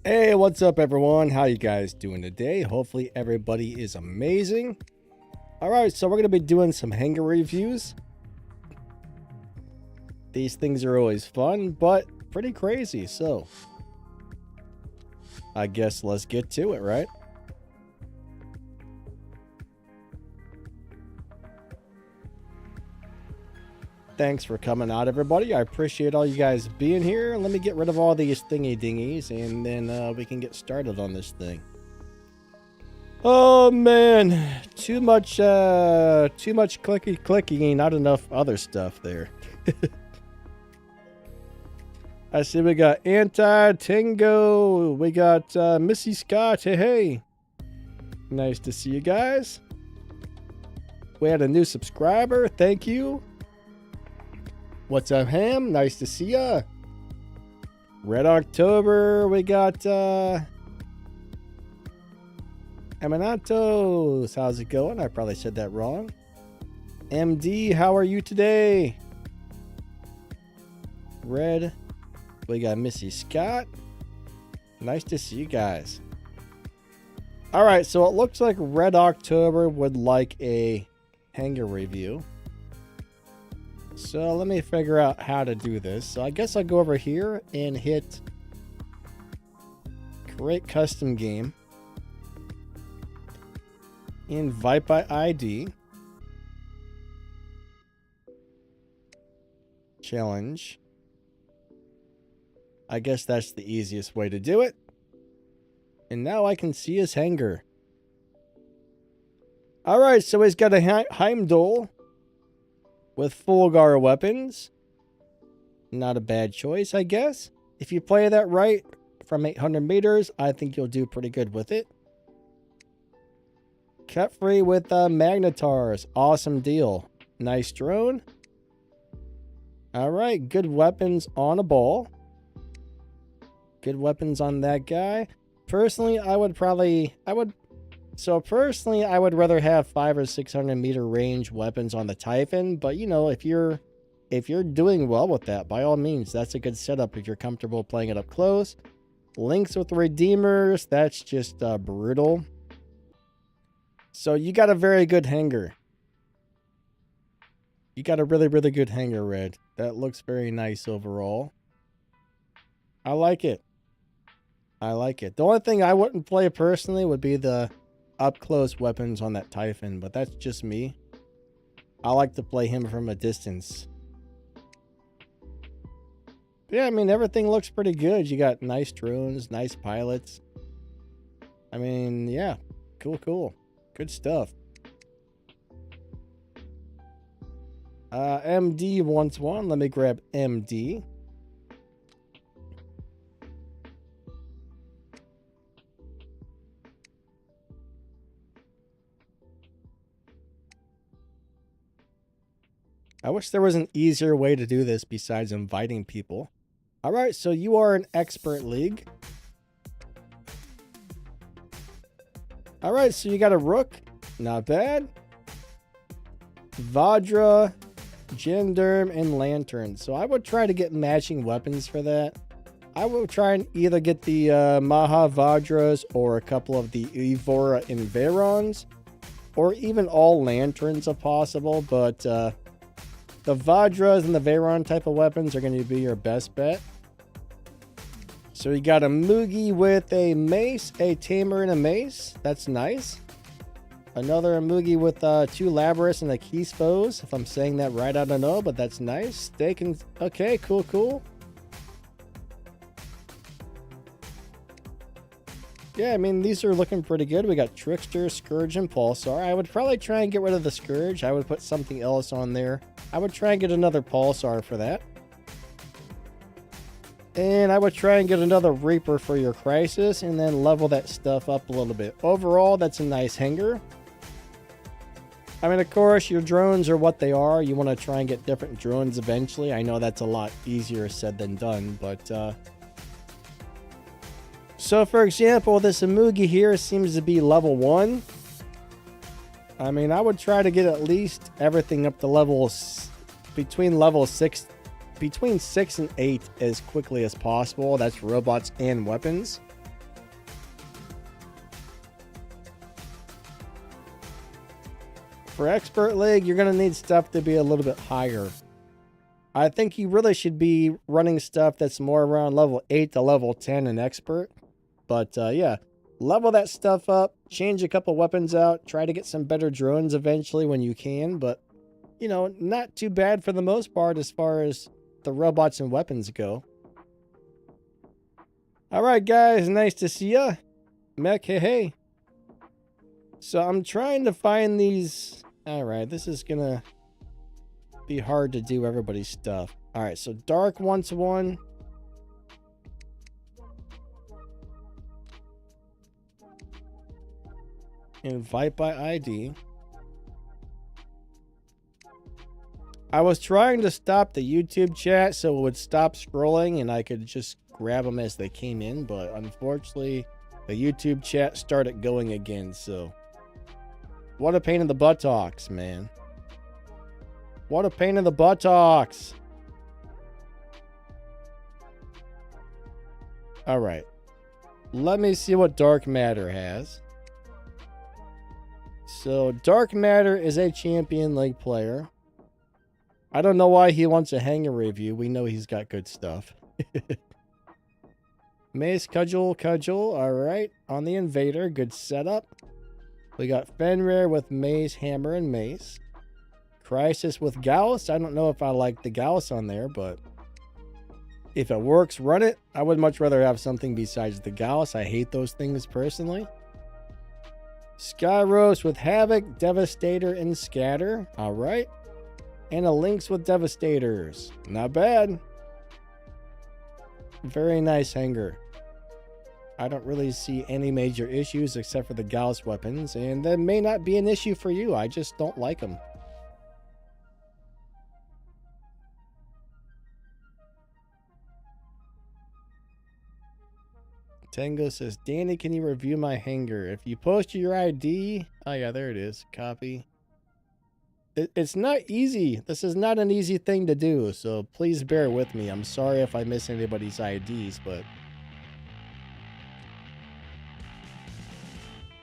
Hey, what's up everyone? How you guys doing today? Hopefully everybody is amazing. Alright, so we're going to be doing some hangar reviews. These things are always fun, but pretty crazy, so I guess let's get to it, right? Thanks for coming out, everybody. I appreciate all you guys being here. Let me get rid of all these thingy dingies, and then we can get started on this thing. Oh man, too much clicky, not enough other stuff there. I see we got Tango, we got Missy Scott. Hey, nice to see you guys. We had a new subscriber. Thank you. What's up, Ham? Nice to see ya. Red October. We got Emanatos. How's it going? I probably said that wrong. MD, how are you today? Red. We got Missy Scott. Nice to see you guys. All right, so it looks like Red October would like a hangar review. So let me figure out how to do this. So I guess I'll go over here and hit create custom game. Invite by ID. Challenge. I guess that's the easiest way to do it. And now I can see his hangar. Alright, so he's got a Heimdall with Fulgar weapons. Not a bad choice, I guess. If you play that right from 800 meters, I think you'll do pretty good with it. Cut free with Magnetars. Awesome deal. Nice drone. Alright, good weapons on a ball. Good weapons on that guy. Personally, I would rather have 500 or 600 meter range weapons on the Typhon, but you know, if you're doing well with that, by all means, that's a good setup if you're comfortable playing it up close. Links with Redeemers, that's just brutal. So you got a very good hangar. You got a really, really good hangar, Red. That looks very nice overall. I like it. I like it. The only thing I wouldn't play personally would be the up-close weapons on that Typhon, but that's just me. I like to play him from a distance. Yeah, I mean, everything looks pretty good. You got nice drones, nice pilots. I mean, yeah. Cool. Good stuff. MD wants one. Let me grab MD. I wish there was an easier way to do this besides inviting people. All right, so you are an expert league. All right, so you got a Rook. Not bad. Vajra, Genderm, and Lantern. So I would try to get matching weapons for that. I will try and either get the Maha Vajras or a couple of the Evora and Verons, or even all Lanterns if possible, but the Vajras and the Veron type of weapons are going to be your best bet. So you got a Mugi with a mace, a Tamer, and a mace. That's nice. Another Mugi with 2 Labrys and a Keysphos. If I'm saying that right, I don't know, but that's nice. Steak and... Okay, cool. Yeah, I mean, these are looking pretty good. We got Trickster, Scourge, and Pulsar. I would probably try and get rid of the Scourge. I would put something else on there. I would try and get another Pulsar for that. And I would try and get another Reaper for your Crisis and then level that stuff up a little bit. Overall, that's a nice hangar. I mean, of course, your drones are what they are. You want to try and get different drones eventually. I know that's a lot easier said than done, but... So, for example, this Amugi here seems to be level 1. I mean, I would try to get at least everything up to levels between 6 and 8 as quickly as possible. That's robots and weapons. For Expert League, you're going to need stuff to be a little bit higher. I think you really should be running stuff that's more around level 8 to level 10 in Expert. But yeah, level that stuff up, change a couple weapons out, try to get some better drones eventually when you can. But, you know, not too bad for the most part as far as the robots and weapons go. Alright guys, nice to see ya. Mech, hey. So I'm trying to find these. Alright, this is gonna be hard to do everybody's stuff. Alright, so Dark wants one. Invite by ID. I was trying to stop the YouTube chat so it would stop scrolling and I could just grab them as they came in, but unfortunately the YouTube chat started going again, so what a pain in the buttocks, man. What a pain in the buttocks. Alright. Let me see what Dark Matter has. So, Dark Matter is a Champion League player. I don't know why he wants a hangar review. We know he's got good stuff. Mace, Cudgel. Alright. On the Invader. Good setup. We got Fenrir with Mace, Hammer, and Mace. Crisis with Gauss. I don't know if I like the Gauss on there, but if it works, run it. I would much rather have something besides the Gauss. I hate those things personally. Skyros with Havoc, Devastator, and Scatter. Alright. And a Lynx with Devastators. Not bad. Very nice hangar. I don't really see any major issues except for the Gauss weapons, and that may not be an issue for you. I just don't like them. Tango says, Danny, can you review my hangar? If you post your ID... Oh yeah, there it is. Copy. It's not easy. This is not an easy thing to do, so please bear with me. I'm sorry if I miss anybody's IDs, but...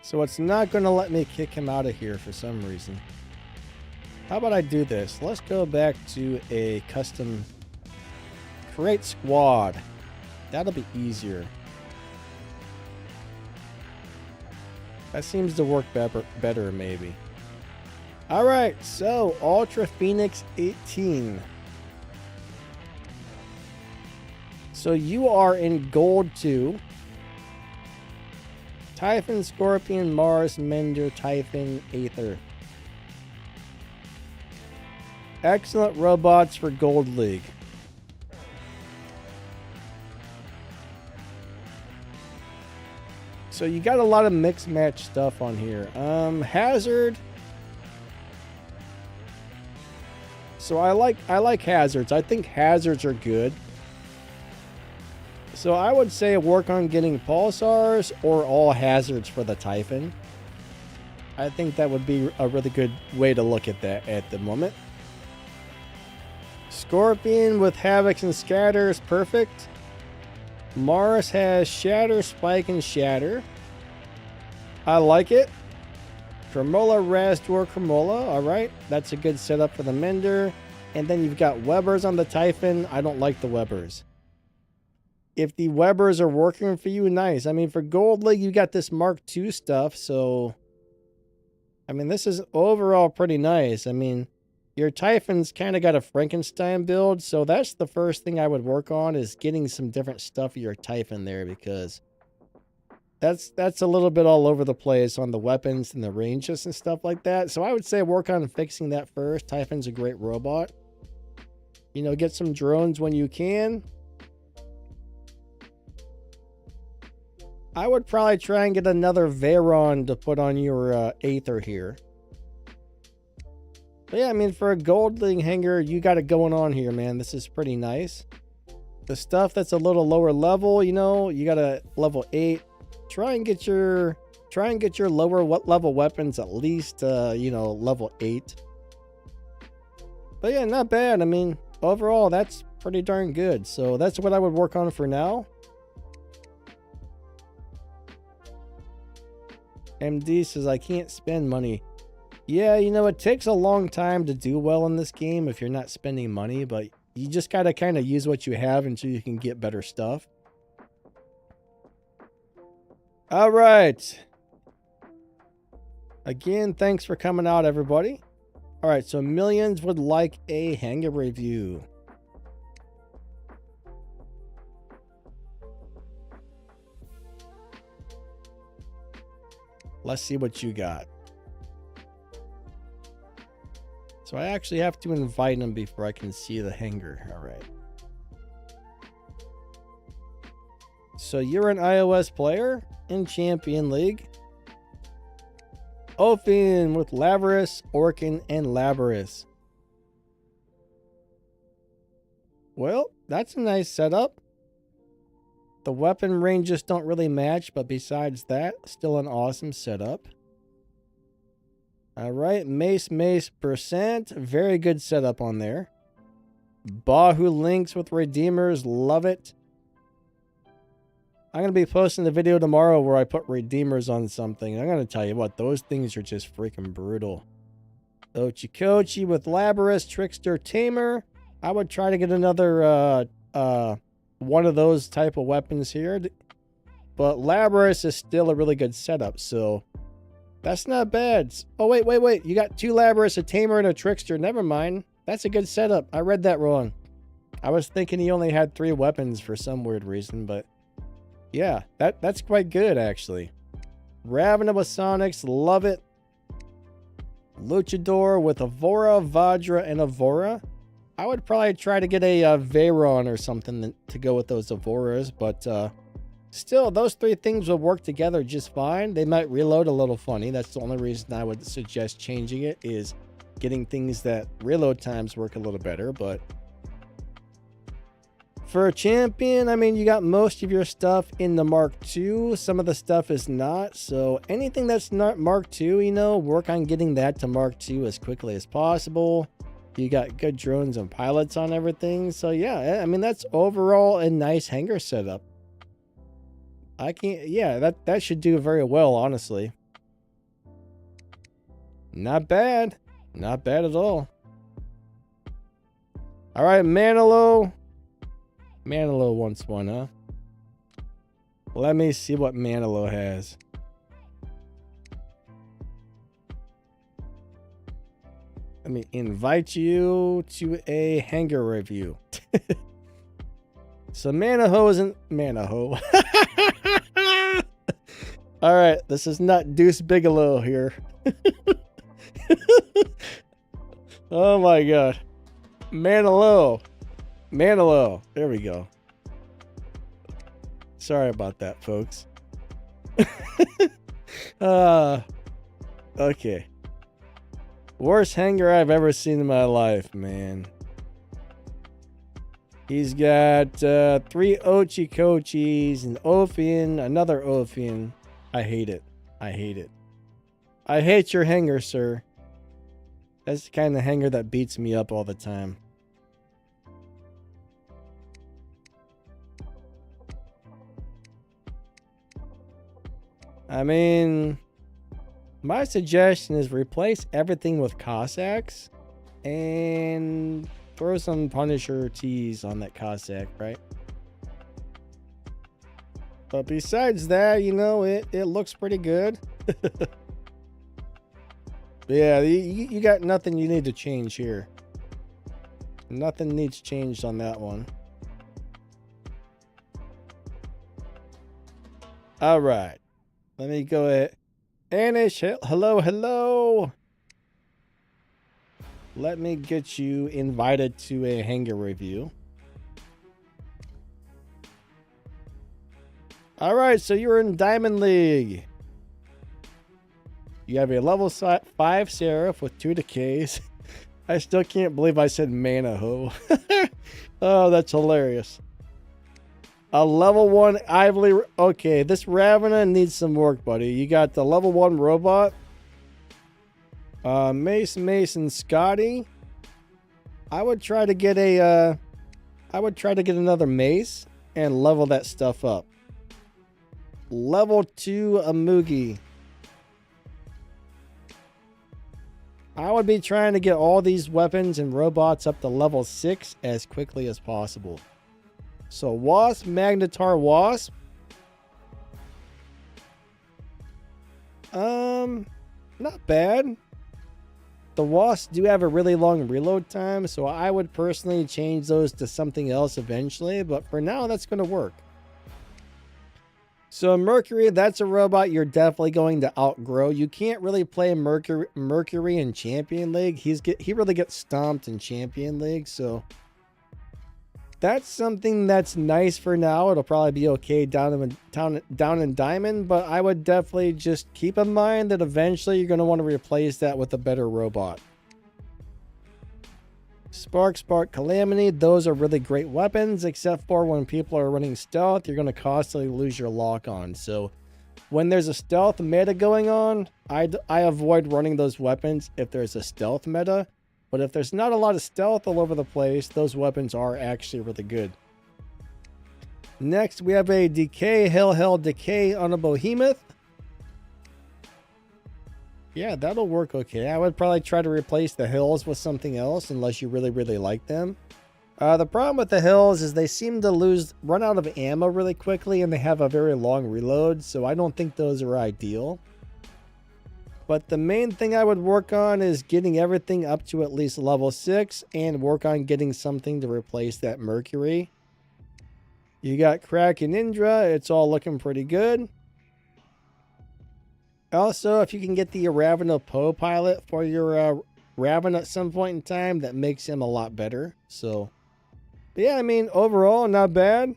So it's not going to let me kick him out of here for some reason. How about I do this? Let's go back to a custom create squad. That'll be easier. That seems to work better maybe. Alright, so Ultra Phoenix 18. So you are in Gold 2. Typhon, Scorpion, Mars, Mender, Typhon, Aether. Excellent robots for Gold League. So you got a lot of mixed match stuff on here. Hazard. So I like hazards. I think hazards are good. So I would say work on getting pulsars or all hazards for the Typhon. I think that would be a really good way to look at that at the moment. Scorpion with Havocs and Scatter is perfect. Mars has Shatter, Spike, and Shatter. I like it. Cremola, Razdor, Cremola. Alright, that's a good setup for the Mender. And then you've got Webbers on the Typhon. I don't like the Webbers. If the Webbers are working for you, nice. I mean, for Gold League, you got this Mark II stuff, so... I mean, this is overall pretty nice. I mean, your Typhon's kind of got a Frankenstein build, so that's the first thing I would work on, is getting some different stuff for your Typhon there, because that's a little bit all over the place on the weapons and the ranges and stuff like that. So I would say work on fixing that first. Typhon's a great robot. You know, get some drones when you can. I would probably try and get another Veyron to put on your Aether here. But yeah, I mean, for a Gold League hangar, you got it going on here, man. This is pretty nice. The stuff that's a little lower level, you know, you got a level 8. Try and get your lower level weapons at least, you know, level 8. But yeah, not bad. I mean, overall, that's pretty darn good. So that's what I would work on for now. MD says, I can't spend money. Yeah, you know, it takes a long time to do well in this game if you're not spending money, but you just gotta kind of use what you have until you can get better stuff. All right. Again, thanks for coming out, everybody. All right, so millions would like a hangar review. Let's see what you got. So I actually have to invite him before I can see the hangar. All right. So you're an iOS player in Champion League. Ophion with Labrys, Orkin, and Labrys. Well, that's a nice setup. The weapon ranges don't really match, but besides that, still an awesome setup. All right, Mace percent. Very good setup on there. Bahu links with Redeemers. Love it. I'm going to be posting a video tomorrow where I put Redeemers on something. I'm going to tell you what, those things are just freaking brutal. Ochikochi with Labrys, Trickster, Tamer. I would try to get another one of those type of weapons here. But Labrys is still a really good setup, so that's not bad. Oh, wait. You got 2 Labrys, a Tamer, and a Trickster. Never mind. That's a good setup. I read that wrong. I was thinking he only had 3 weapons for some weird reason, but yeah, that's quite good, actually. Ravena with Sonics. Love it. Luchador with Evora, Vajra, and Evora. I would probably try to get a Veyron or something to go with those Evoras, but still, those 3 things will work together just fine. They might reload a little funny. That's the only reason I would suggest changing it, is getting things that reload times work a little better. But for a champion, I mean, you got most of your stuff in the Mark II. Some of the stuff is not. So anything that's not Mark II, you know, work on getting that to Mark II as quickly as possible. You got good drones and pilots on everything. So yeah, I mean, that's overall a nice hangar setup. Yeah, that should do very well, honestly. Not bad. Not bad at all. All right, Manalo. Manalo wants one, huh? Let me see what Manalo has. Let me invite you to a hangar review. So Manaho isn't Manaho. All right, this is not Deuce Bigelow here. Oh my god. Manalo. There we go. Sorry about that, folks. Okay. Worst hangar I've ever seen in my life, man. He's got 3 Ochikochis, an Ophion, another Ophion. I hate it. I hate your hangar, sir. That's the kind of hangar that beats me up all the time. I mean, my suggestion is replace everything with Cossacks and throw some Punisher tees on that Cossack, right? But besides that, you know, it looks pretty good. Yeah, you got nothing you need to change here. Nothing needs changed on that one. All right. Let me go ahead. Anish, hello. Let me get you invited to a hangar review. All right, so you're in Diamond League. You have a level 5 Seraph with 2 decays. I still can't believe I said Manaho. Oh, that's hilarious. A level 1 Ivory. Okay, this Ravena needs some work, buddy. You got the level 1 robot. Mace, and Scotty. I would try to get another Mace and level that stuff up. Level 2 Amugi. I would be trying to get all these weapons and robots up to level 6 as quickly as possible. So Wasp, Magnetar Wasp. Not bad. The Wasps do have a really long reload time, so I would personally change those to something else eventually, but for now that's going to work. So Mercury, that's a robot you're definitely going to outgrow. You can't really play Mercury in Champion League. He really gets stomped in Champion League, so that's something that's nice for now. It'll probably be okay down in Diamond, but I would definitely just keep in mind that eventually you're going to want to replace that with a better robot. Spark, Calamity, those are really great weapons, except for when people are running stealth, you're going to constantly lose your lock on. So when there's a stealth meta going on, I avoid running those weapons if there's a stealth meta. But if there's not a lot of stealth all over the place, those weapons are actually really good. Next, we have a Decay, Hell Decay on a Behemoth. Yeah, that'll work okay. I would probably try to replace the hills with something else unless you really, really like them. The problem with the hills is they seem to run out of ammo really quickly and they have a very long reload, so I don't think those are ideal. But the main thing I would work on is getting everything up to at least level 6 and work on getting something to replace that Mercury. You got Crack and Indra. It's all looking pretty good. Also, if you can get the Ravana Poe pilot for your Raven at some point in time, that makes him a lot better. So, yeah, I mean, overall, not bad.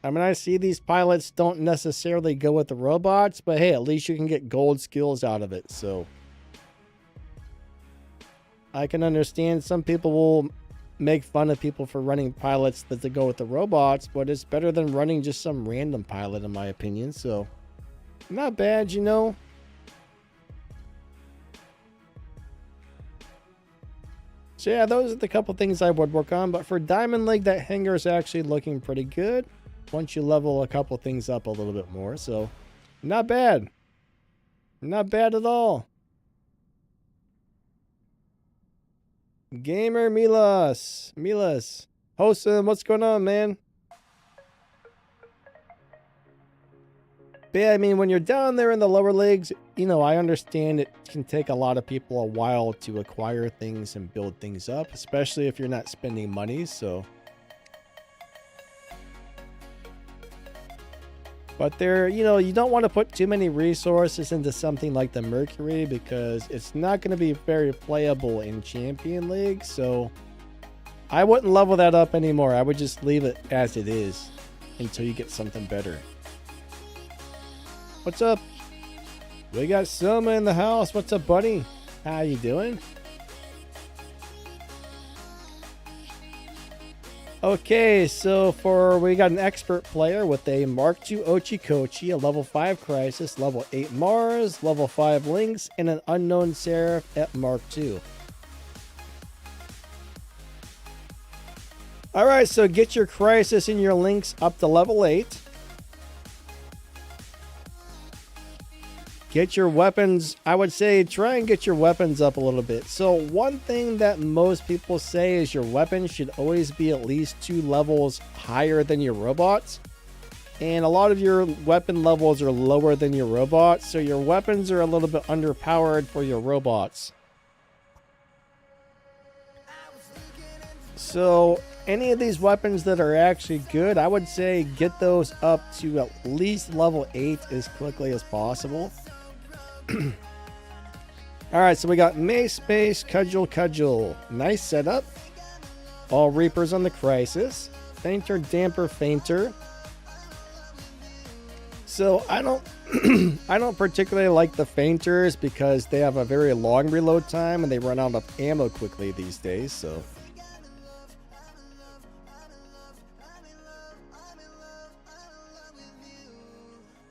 I mean, I see these pilots don't necessarily go with the robots, but hey, at least you can get gold skills out of it, so. I can understand some people will make fun of people for running pilots that they go with the robots, but it's better than running just some random pilot, in my opinion, so. Not bad, you know. So yeah, those are the couple things I would work on, but for Diamond League, that hangar is actually looking pretty good. Once you level a couple things up a little bit more, so not bad. Not bad at all. Gamer Milas. Hosen, what's going on, man? But yeah, I mean, when you're down there in the lower leagues, you know, I understand it can take a lot of people a while to acquire things and build things up, especially if you're not spending money, so. But there, you know, you don't want to put too many resources into something like the Mercury because it's not going to be very playable in Champion League. So I wouldn't level that up anymore. I would just leave it as it is until you get something better. What's up? We got Selma in the house. What's up, buddy? How you doing? Okay, so we got an expert player with a Mark II Ochikochi, a level 5 Crisis, level 8 Mars, level 5 Lynx, and an Unknown Seraph at Mark II. Alright, so get your Crisis and your Lynx up to level 8. Get your weapons, I would say try and get your weapons up a little bit. So one thing that most people say is your weapons should always be at least 2 levels higher than your robots. And a lot of your weapon levels are lower than your robots, so your weapons are a little bit underpowered for your robots. So any of these weapons that are actually good, I would say get those up to at least level 8 as quickly as possible. Alright, so we got Mace, Space, Cudgel. Nice setup. All Reapers on the Crisis. Fainter, Damper, Fainter. So I don't particularly like the Fainters because they have a very long reload time and they run out of ammo quickly these days, so.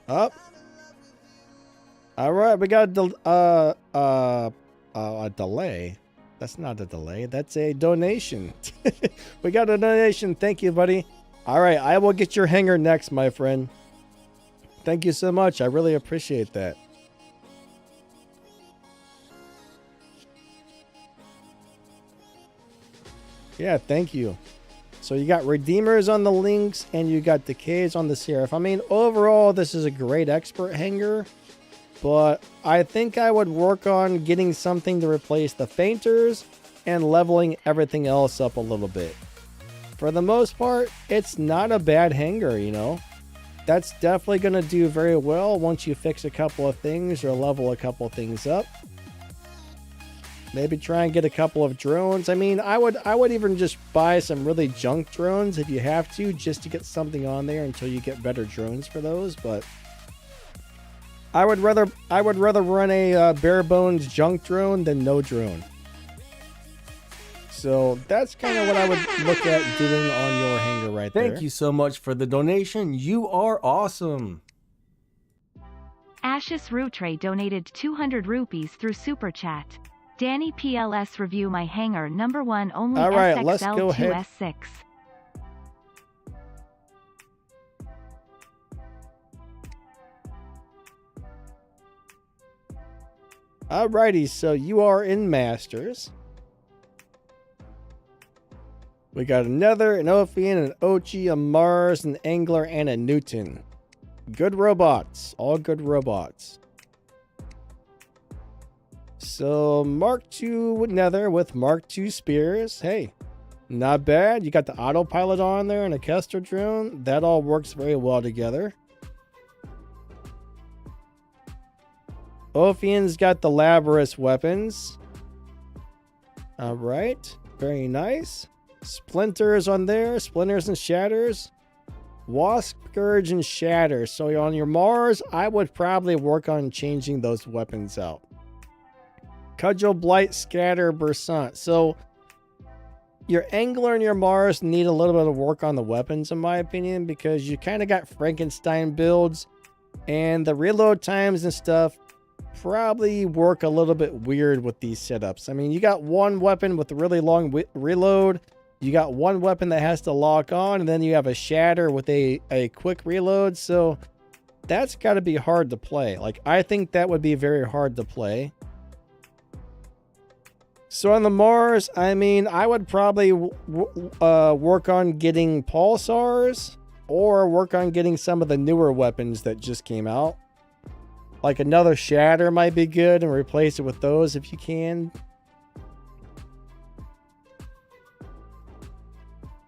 Up. All right, we got a delay. That's not a delay. That's a donation. We got a donation. Thank you, buddy. All right, I will get your hanger next, my friend. Thank you so much. I really appreciate that. Yeah, thank you. So you got Redeemers on the Lynx and you got Decays on the Seraph. I mean, overall, this is a great expert hanger. But I think I would work on getting something to replace the Fainters and leveling everything else up a little bit. For the most part, it's not a bad hanger, you know. That's definitely going to do very well once you fix a couple of things or level a couple of things up. Maybe try and get a couple of drones. I mean, I would even just buy some really junk drones if you have to, just to get something on there until you get better drones for those. But I would rather run a bare bones junk drone than no drone. So that's kind of what I would look at doing on your hanger right there. Thank you so much for the donation. You are awesome. Ashis Rutre donated 200 rupees through Super Chat. Danny PLS review my hanger number 1 only. All right, let's go ahead. S6. Alrighty, so you are in Masters. We got another, an Ophian, an Ochi, a Mars, an Angler, and a Newton. Good robots. All good robots. So, Mark II Nether with Mark II Spears. Hey, not bad. You got the autopilot on there and a Kester drone. That all works very well together. Ophian's got the Labrys weapons. Alright, very nice. Splinters on there, Splinters and Shatters. Wasp, Scourge, and Shatter. So on your Mars, I would probably work on changing those weapons out. Cudgel, Blight, Scatter, Bursant. So your Angler and your Mars need a little bit of work on the weapons, in my opinion, because you kind of got Frankenstein builds, and the reload times and stuff probably work a little bit weird with these setups. I mean, you got one weapon with a really long reload. You got one weapon that has to lock on, and then you have a Shatter with a quick reload. So that's got to be hard to play. Like, I think that would be very hard to play. So on the Mars, I mean, I would probably work on getting Pulsars or work on getting some of the newer weapons that just came out. Like another Shatter might be good, and replace it with those if you can.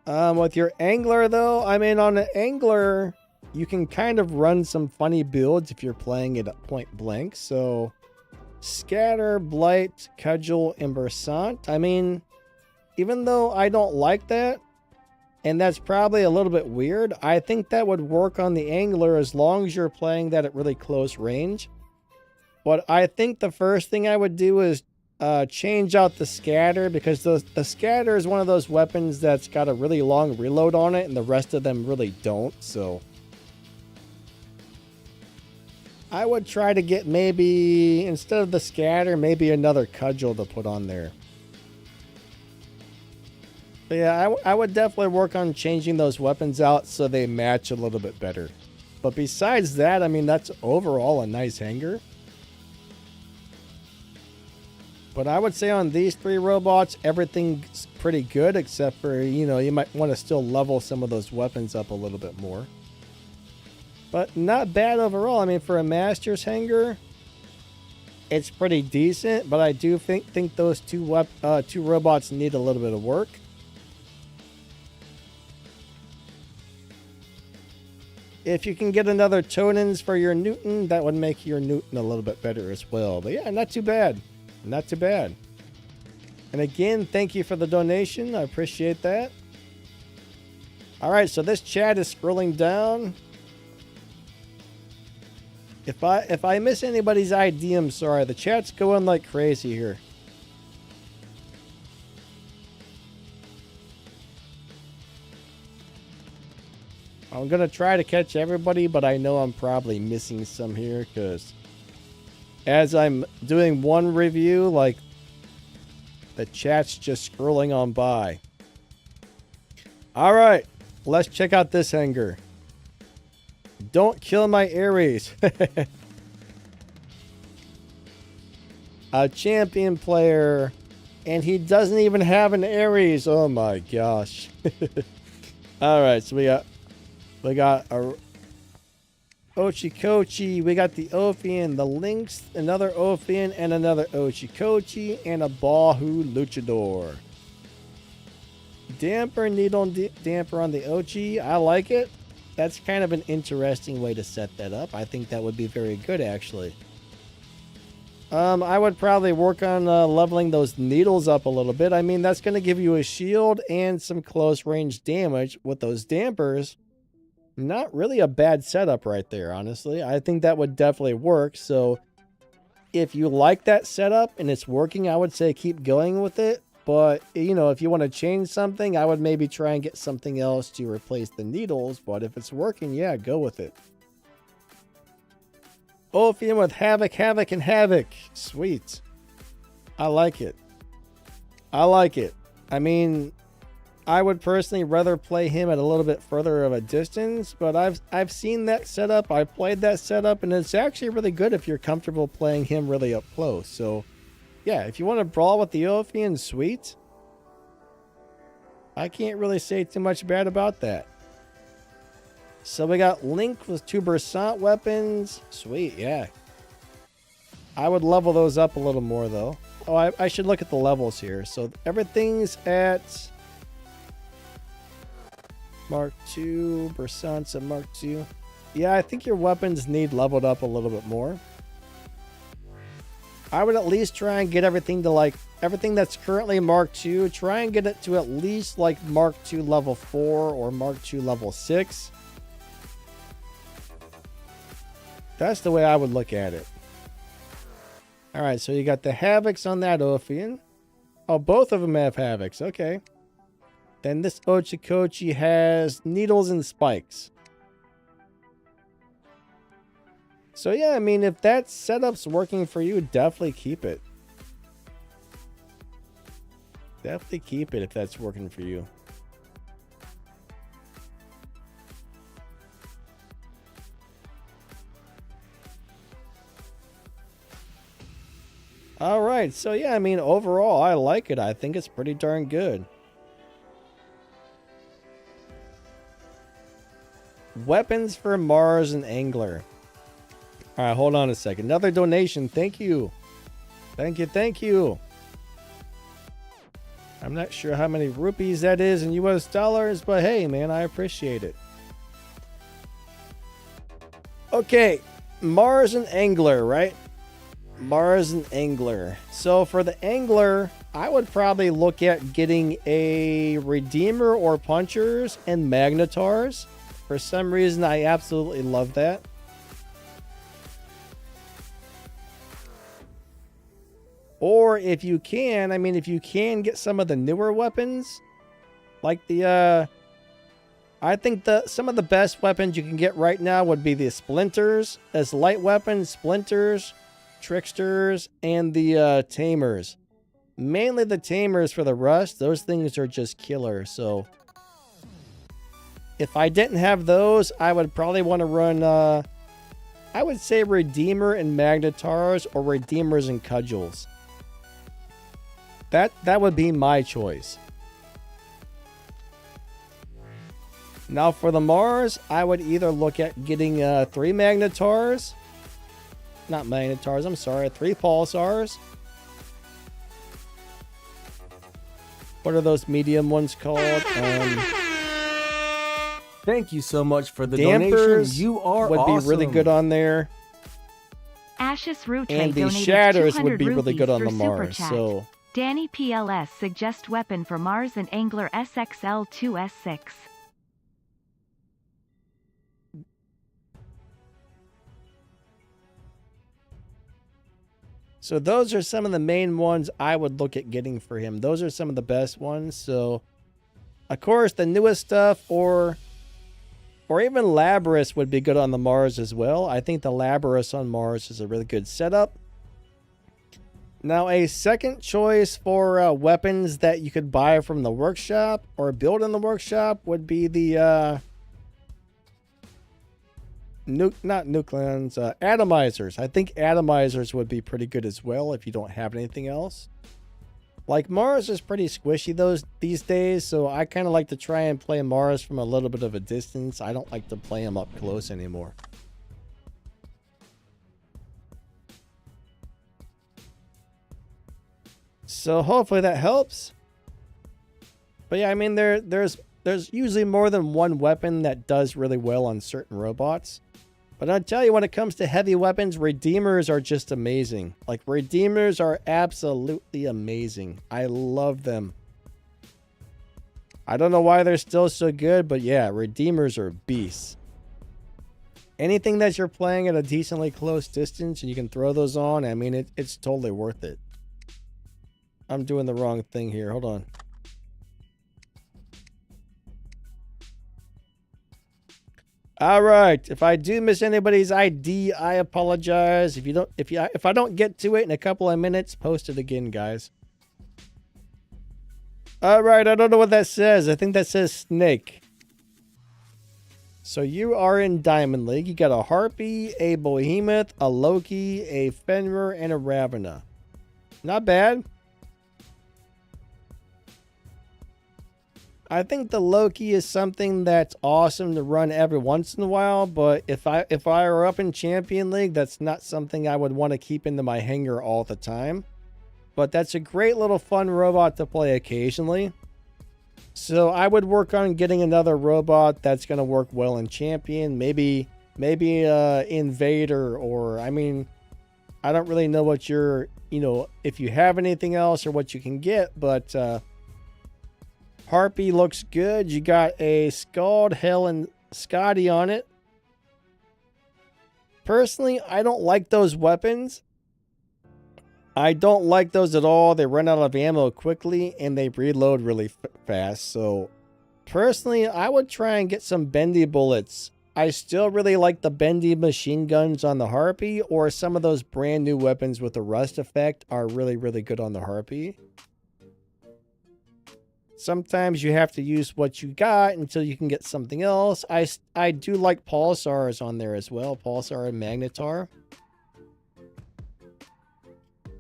With your Angler, though, I mean, on an Angler, you can kind of run some funny builds if you're playing it at point blank. So, Scatter, Blight, Cudgel, and Bursant. I mean, even though I don't like that, and that's probably a little bit weird, I think that would work on the Angler as long as you're playing that at really close range. But I think the first thing I would do is change out the Scatter, because the Scatter is one of those weapons that's got a really long reload on it, and the rest of them really don't. So I would try to get, maybe instead of the Scatter, maybe another Cudgel to put on there. But yeah, I would definitely work on changing those weapons out so they match a little bit better. But besides that, I mean, that's overall a nice hanger. But I would say on these three robots, everything's pretty good, except for, you know, you might want to still level some of those weapons up a little bit more. But not bad overall. I mean, for a Masters hanger, it's pretty decent, but I do think those two robots need a little bit of work. If you can get another Tonans for your Newton, that would make your Newton a little bit better as well. But yeah, not too bad. Not too bad. And again, thank you for the donation. I appreciate that. All right, so this chat is scrolling down. If I miss anybody's ID, I'm sorry. The chat's going like crazy here. I'm going to try to catch everybody, but I know I'm probably missing some here because as I'm doing one review, like, the chat's just scrolling on by. All right, let's check out this hanger. Don't kill my Ares. A champion player And he doesn't even have an Ares. Oh my gosh. All right, so we got a Ochikochi, we got the Ophian, the Lynx, another Ophian, and another Ochikochi, and a Bahu Luchador. Damper, needle damper on the Ochi. I like it. That's kind of an interesting way to set that up. I think that would be very good, actually. I would probably work on leveling those needles up a little bit. I mean, that's going to give you a shield and some close range damage with those dampers. Not really a bad setup right there, honestly. I think that would definitely work. So if you like that setup and it's working, I would say keep going with it. But, you know, if you want to change something, I would maybe try and get something else to replace the needles. But if it's working, yeah, go with it. Ophian with Havoc, Havoc, and Havoc. Sweet. I like it. I like it. I mean, I would personally rather play him at a little bit further of a distance, but I've seen that setup. I've played that setup, and it's actually really good if you're comfortable playing him really up close. So, yeah, if you want to brawl with the Ophian, sweet. I can't really say too much bad about that. So we got Link with 2 Bersant weapons. Sweet, yeah. I would level those up a little more, though. Oh, I should look at the levels here. So everything's at Mark II. Bersant's at Mark II. Yeah, I think your weapons need leveled up a little bit more. I would at least try and get everything to like, everything that's currently Mark II, try and get it to at least like Mark II level 4 or Mark II level 6. That's the way I would look at it. Alright, so you got the Havocs on that Ophian. Oh, both of them have Havocs. Okay. Then this Ochikochi has Needles and Spikes. So yeah, I mean, if that setup's working for you, definitely keep it. Definitely keep it if that's working for you. All right, so yeah, I mean, overall, I like it. I think it's pretty darn good. Weapons for Mars and Angler. All right, hold on a second. Another donation. Thank you. Thank you, thank you. I'm not sure how many rupees that is in US dollars, but hey, man, I appreciate it. Okay, Mars and Angler, right? Mars and Angler. So for the Angler, I would probably look at getting a Redeemer or Punchers and Magnetars. For some reason, I absolutely love that. Or if you can, I mean, if you can get some of the newer weapons, like the, I think some of the best weapons you can get right now would be the Splinters as light weapons, Splinters, Tricksters, and the Tamers. Mainly the Tamers for the Rust. Those things are just killer. So if I didn't have those, I would probably want to run, I would say Redeemer and Magnetars or Redeemers and Cudgels. That would be my choice. Now for the Mars, I would either look at getting 3 Magnetars. Not Magnetars, I'm sorry. 3 Pulsars. What are those medium ones called? Thank you so much for the Dampers donation. You are would awesome. be really good on there. Ashes Route And the donated Shatters 200 would be really good on the rupees through Super Mars. Chat. So Danny PLS suggest weapon for Mars and Angler SXL2S6. So those are some of the main ones I would look at getting for him. Those are some of the best ones. So, of course, the newest stuff or even Labrys would be good on the Mars as well. I think the Labrys on Mars is a really good setup. Now, a second choice for weapons that you could buy from the workshop or build in the workshop would be the atomizers. I think atomizers would be pretty good as well if you don't have anything else. Like, Mars is pretty squishy these days, so I kind of like to try and play Mars from a little bit of a distance. I don't like to play him up close anymore. So hopefully that helps. But yeah, I mean, there's usually more than one weapon that does really well on certain robots. But I'll tell you, when it comes to heavy weapons, Redeemers are just amazing. Like, Redeemers are absolutely amazing. I love them. I don't know why they're still so good, but yeah, Redeemers are beasts. Anything that you're playing at a decently close distance and you can throw those on, I mean, it's totally worth it. I'm doing the wrong thing here. Hold on. All right. If I do miss anybody's ID, I apologize. If I don't get to it in a couple of minutes, post it again, guys. All right. I don't know what that says. I think that says Snake. So you are in Diamond League. You got a Harpy, a Behemoth, a Loki, a Fenrir, and a Ravena. Not bad. I think the Loki is something that's awesome to run every once in a while, but if I were up in Champion League, that's not something I would want to keep into my hangar all the time. But that's a great little fun robot to play occasionally. So I would work on getting another robot that's going to work well in Champion, maybe Invader, or I mean, I don't really know what if you have anything else or what you can get, but Harpy looks good. You got a Scald, Hell, and Scotty on it. Personally, I don't like those weapons. I don't like those at all. They run out of ammo quickly, and they reload really fast. So, personally, I would try and get some bendy bullets. I still really like the bendy machine guns on the Harpy, or some of those brand new weapons with the rust effect are really, really good on the Harpy. Sometimes you have to use what you got until you can get something else. I do like Pulsars on there as well. Pulsar and Magnetar.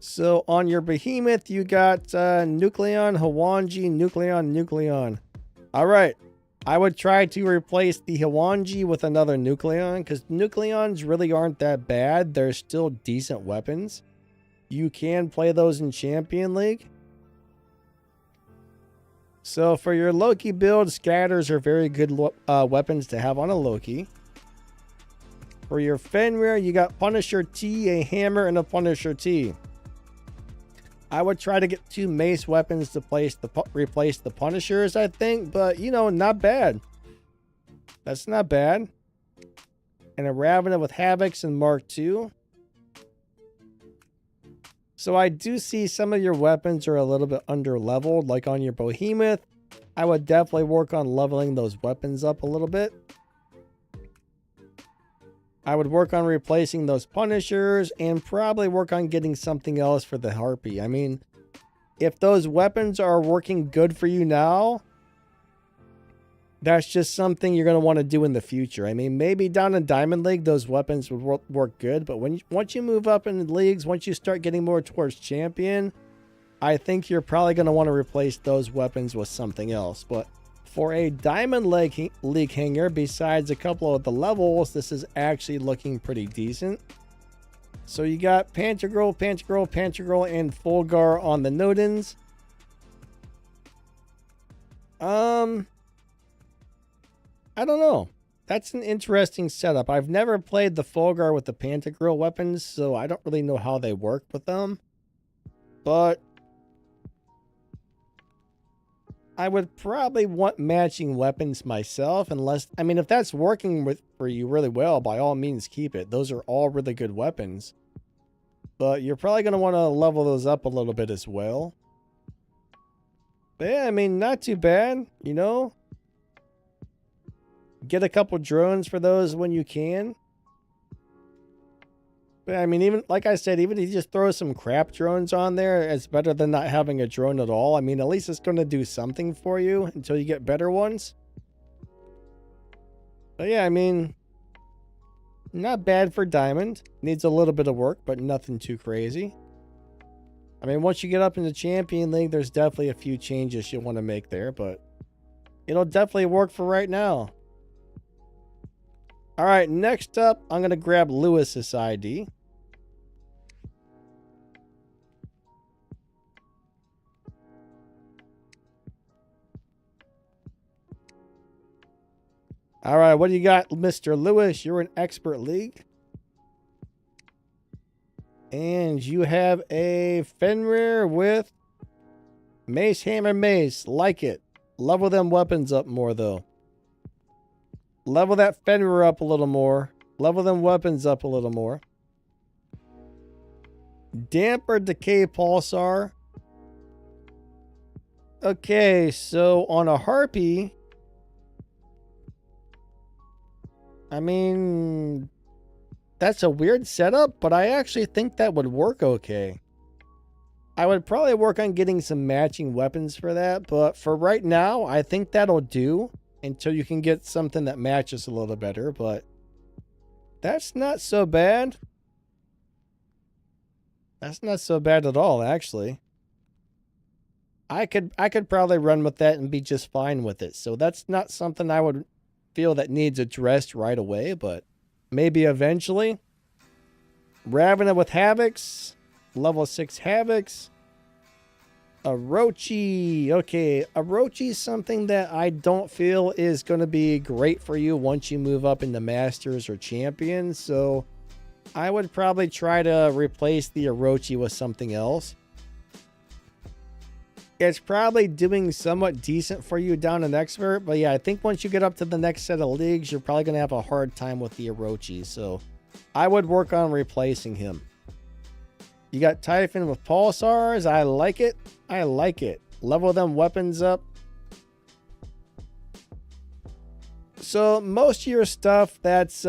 So on your Behemoth, you got Nucleon, Hawanji, Nucleon. All right. I would try to replace the Hawanji with another Nucleon, because Nucleons really aren't that bad. They're still decent weapons. You can play those in Champion League. So for your Loki build, Scatters are very good weapons to have on a Loki. For your Fenrir, you got Punisher T, a Hammer, and a Punisher T. I would try to get 2 mace weapons to replace the Punishers, I think. But, not bad. That's not bad. And a Ravena with Havocs and Mark II. So I do see some of your weapons are a little bit under-leveled. Like on your Behemoth, I would definitely work on leveling those weapons up a little bit. I would work on replacing those Punishers and probably work on getting something else for the Harpy. I mean, if those weapons are working good for you now, that's just something you're going to want to do in the future. I mean, maybe down in Diamond League, those weapons would work good. But once you move up in the leagues, once you start getting more towards Champion, I think you're probably going to want to replace those weapons with something else. But for a Diamond League hangar, besides a couple of the levels, this is actually looking pretty decent. So you got Pantagruel, and Fulgar on the Nodens. I don't know. That's an interesting setup. I've never played the Fulgar with the Pantagruel weapons, so I don't really know how they work with them. But I would probably want matching weapons myself, unless, I mean, if that's working for you really well, by all means keep it. Those are all really good weapons. But you're probably going to want to level those up a little bit as well. But yeah, I mean, not too bad, Get a couple drones for those when you can. But I mean, even like I said, even if you just throw some crap drones on there, it's better than not having a drone at all. I mean, at least it's going to do something for you until you get better ones. But yeah, I mean, not bad for Diamond. Needs a little bit of work, but nothing too crazy. I mean, once you get up in the Champion League, there's definitely a few changes you'll want to make there, but it'll definitely work for right now. All right, next up, I'm going to grab Lewis's ID. All right, what do you got, Mr. Lewis? You're in Expert League. And you have a Fenrir with Mace, Hammer, Mace. Like it. Level them weapons up more, though. Level that Fenrir up a little more. Level them weapons up a little more. Damper, Decay, Pulsar. Okay, so on a Harpy, I mean, that's a weird setup, but I actually think that would work okay. I would probably work on getting some matching weapons for that, but for right now, I think that'll do until you can get something that matches a little better, but that's not so bad. That's not so bad at all, actually. I could probably run with that and be just fine with it. So that's not something I would feel that needs addressed right away, but maybe eventually. Ravena with Havocs. Level 6 Havocs. Orochi. Okay, Orochi is something that I don't feel is going to be great for you once you move up into Masters or Champions. So I would probably try to replace the Orochi with something else. It's probably doing somewhat decent for you down in Expert, but yeah, I think once you get up to the next set of leagues, you're probably going to have a hard time with the Orochi, so I would work on replacing him. You got Typhon with Pulsars. I like it. I like it. Level them weapons up. So most of your stuff that's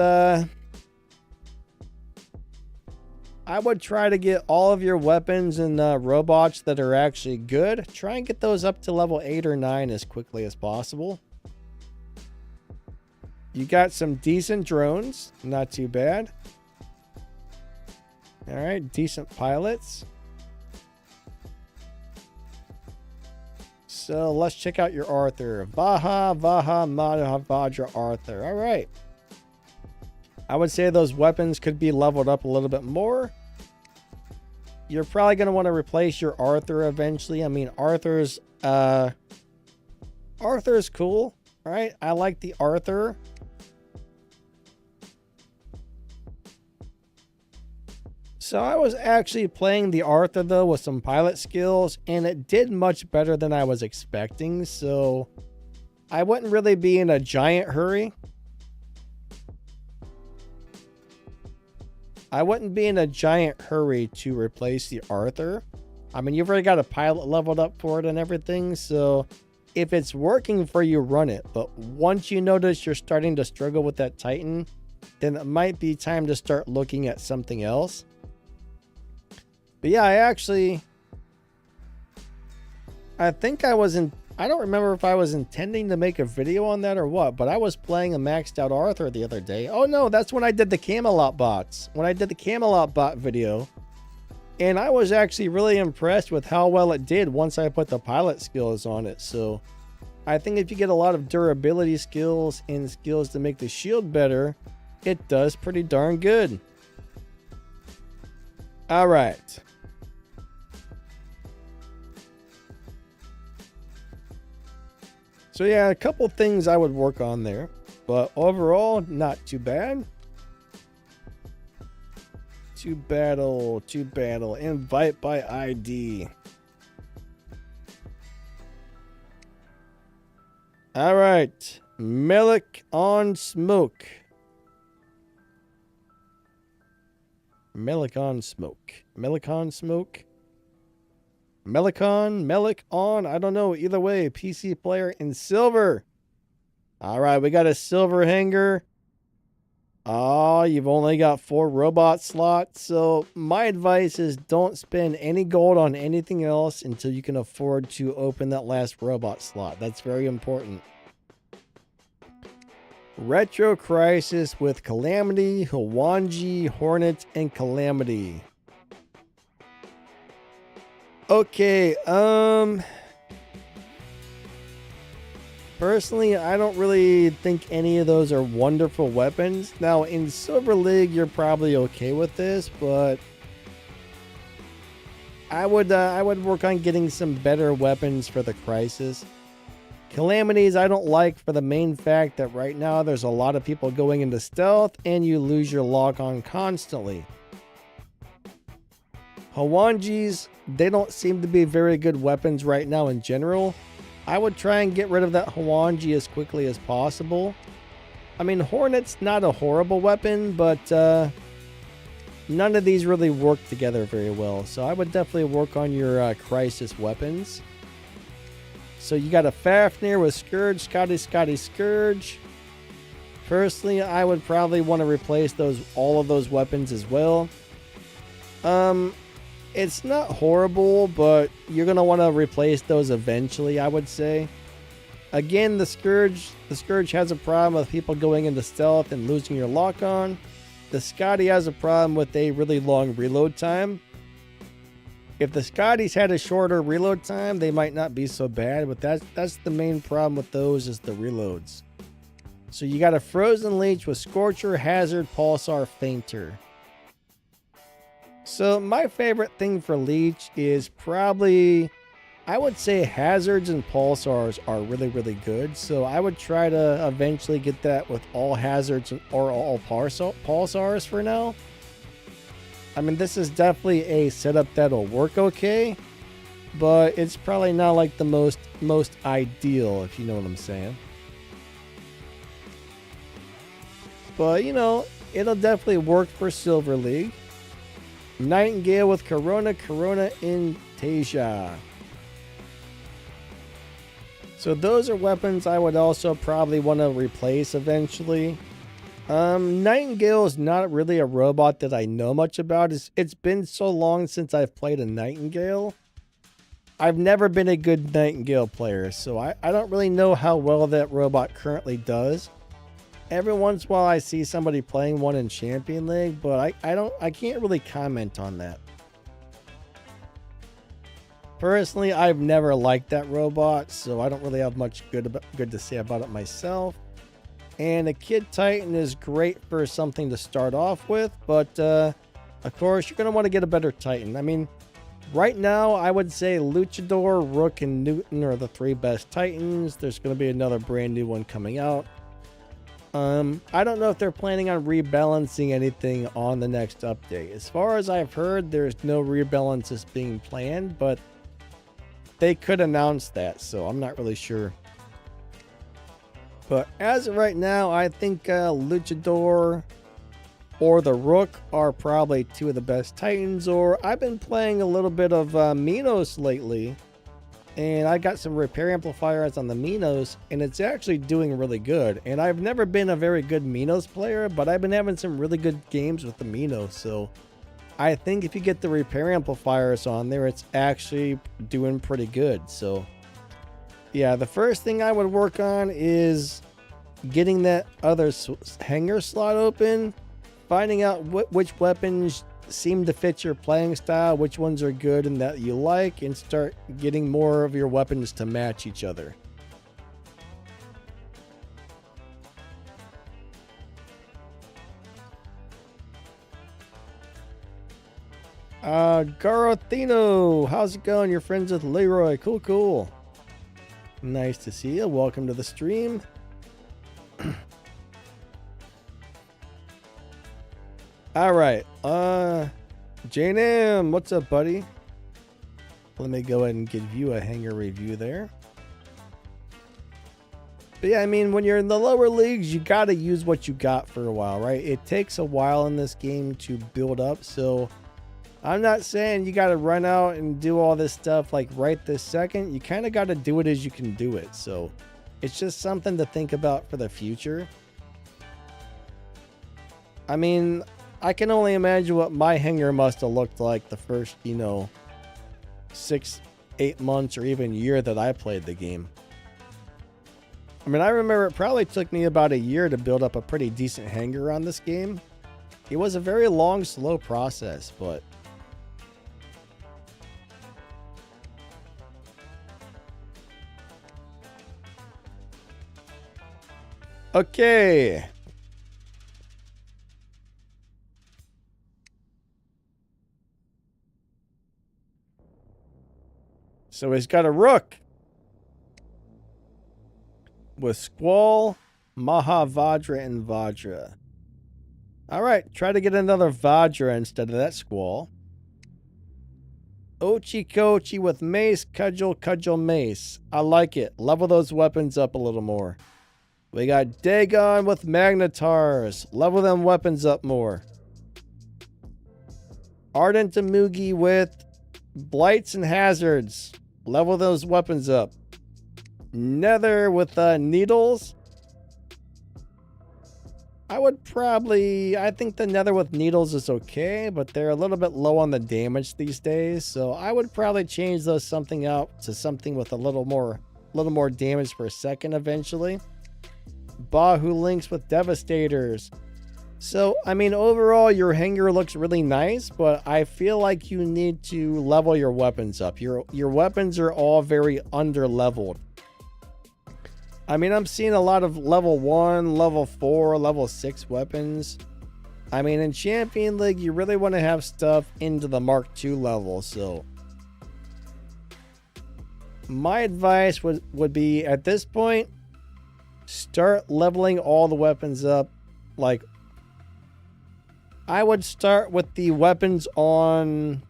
I would try to get all of your weapons and robots that are actually good. Try and get those up to level 8 or 9 as quickly as possible. You got some decent drones. Not too bad. Alright, decent pilots. So let's check out your Arthur. Vaha, Mahavajra, Arthur. Alright. I would say those weapons could be leveled up a little bit more. You're probably going to want to replace your Arthur eventually. I mean, Arthur's cool, right? I like the Arthur. So I was actually playing the Arthur, though, with some pilot skills, and it did much better than I was expecting. So I wouldn't really be in a giant hurry. I wouldn't be in a giant hurry to replace the Arthur. I mean, you've already got a pilot leveled up for it and everything, so if it's working for you, run it. But once you notice you're starting to struggle with that Titan, then it might be time to start looking at something else. But yeah, I don't remember if I was intending to make a video on that or what, but I was playing a maxed out Arthur the other day. Oh no, that's when I did the Camelot bots. When I did the Camelot bot video. And I was actually really impressed with how well it did once I put the pilot skills on it. So I think if you get a lot of durability skills and skills to make the shield better, it does pretty darn good. All right. So yeah, a couple things I would work on there, but overall, not too bad. To battle, invite by ID. All right, Melik on Smoke. Melik on Smoke. Melik on, I don't know, either way, PC player in silver. All right, we got a silver hanger. Oh, you've only got 4 robot slots. So my advice is don't spend any gold on anything else until you can afford to open that last robot slot. That's very important. Retro Crisis with Calamity, Hawanji, Hornet, and Calamity. Okay, personally, I don't really think any of those are wonderful weapons. Now, in Silver League, you're probably okay with this, but I would work on getting some better weapons for the Crisis. Calamities I don't like for the main fact that right now there's a lot of people going into stealth and you lose your lock on constantly. Hawangis, they don't seem to be very good weapons right now in general. I would try and get rid of that Hawangi as quickly as possible. I mean, Hornet's not a horrible weapon, but none of these really work together very well. So I would definitely work on your Crisis weapons. So you got a Fafnir with Scourge, Scotty Scourge. Personally, I would probably want to replace all of those weapons as well. It's not horrible, but you're going to want to replace those eventually, I would say. Again, the Scourge has a problem with people going into stealth and losing your lock on. The Scotty has a problem with a really long reload time. If the Scotties had a shorter reload time, they might not be so bad, but that's the main problem with those is the reloads. So you got a Frozen Leech with Scorcher, Hazard, Pulsar, Fainter. So my favorite thing for Leech is probably, I would say Hazards and Pulsars are really, really good. So I would try to eventually get that with all Hazards or all Pulsars for now. I mean, this is definitely a setup that'll work okay, but it's probably not like the most ideal, if you know what I'm saying. But, you know, it'll definitely work for Silver League. Nightingale with Corona in Tasia. So those are weapons I would also probably want to replace eventually. Nightingale is not really a robot that I know much about. It's been so long since I've played a Nightingale. I've never been a good Nightingale player, so I don't really know how well that robot currently does. Every once in a while I see somebody playing one in Champion League, but I can't really comment on that. Personally, I've never liked that robot, so I don't really have much good to say about it myself. And a Kid Titan is great for something to start off with, but of course you're going to want to get a better Titan. I mean, right now I would say Luchador, Rook, and Newton are the three best Titans. There's going to be another brand new one coming out. I don't know if they're planning on rebalancing anything on the next update. As far as I've heard, there's no rebalances being planned, but they could announce that, so I'm not really sure. But as of right now, I think Luchador or the Rook are probably two of the best Titans. Or I've been playing a little bit of Minos lately, and I got some repair amplifiers on the Minos, and it's actually doing really good. And I've never been a very good Minos player, but I've been having some really good games with the Minos. So I think if you get the repair amplifiers on there, it's actually doing pretty good. So yeah, the first thing I would work on is getting that other hangar slot open, finding out which weapons seem to fit your playing style, which ones are good and that you like, and start getting more of your weapons to match each other. Garothino, how's it going? You're friends with Leroy. Cool. Nice to see you. Welcome to the stream. All right. Jane M, what's up, buddy? Let me go ahead and give you a hangar review there. But yeah, I mean, when you're in the lower leagues, you got to use what you got for a while, right? It takes a while in this game to build up. So I'm not saying you got to run out and do all this stuff like right this second. You kind of got to do it as you can do it. So it's just something to think about for the future. I mean, I can only imagine what my hangar must have looked like the first, 6-8 months or even year that I played the game. I mean, I remember it probably took me about a year to build up a pretty decent hangar on this game. It was a very long, slow process, but Okay. So he's got a Rook with Squall, Mahavajra, and Vajra. All right, try to get another Vajra instead of that Squall. Ochi-Kochi with Mace, Cudgel, Cudgel, Mace. I like it. Level those weapons up a little more. We got Dagon with Magnetars. Level them weapons up more. Ardent Tamugi with Blights and Hazards. Level those weapons up. Nether with Needles. I think the Nether with Needles is okay, but they're a little bit low on the damage these days, so I would probably change those something out to something with a little more damage per second eventually. Bahu links with Devastators. So, I mean, overall, your hanger looks really nice, but I feel like you need to level your weapons up. Your weapons are all very under-leveled. I mean, I'm seeing a lot of level 1, level 4, level 6 weapons. I mean, in Champion League, you really want to have stuff into the Mark II level, so... my advice would be, at this point, start leveling all the weapons up. Like, I would start with the weapons on...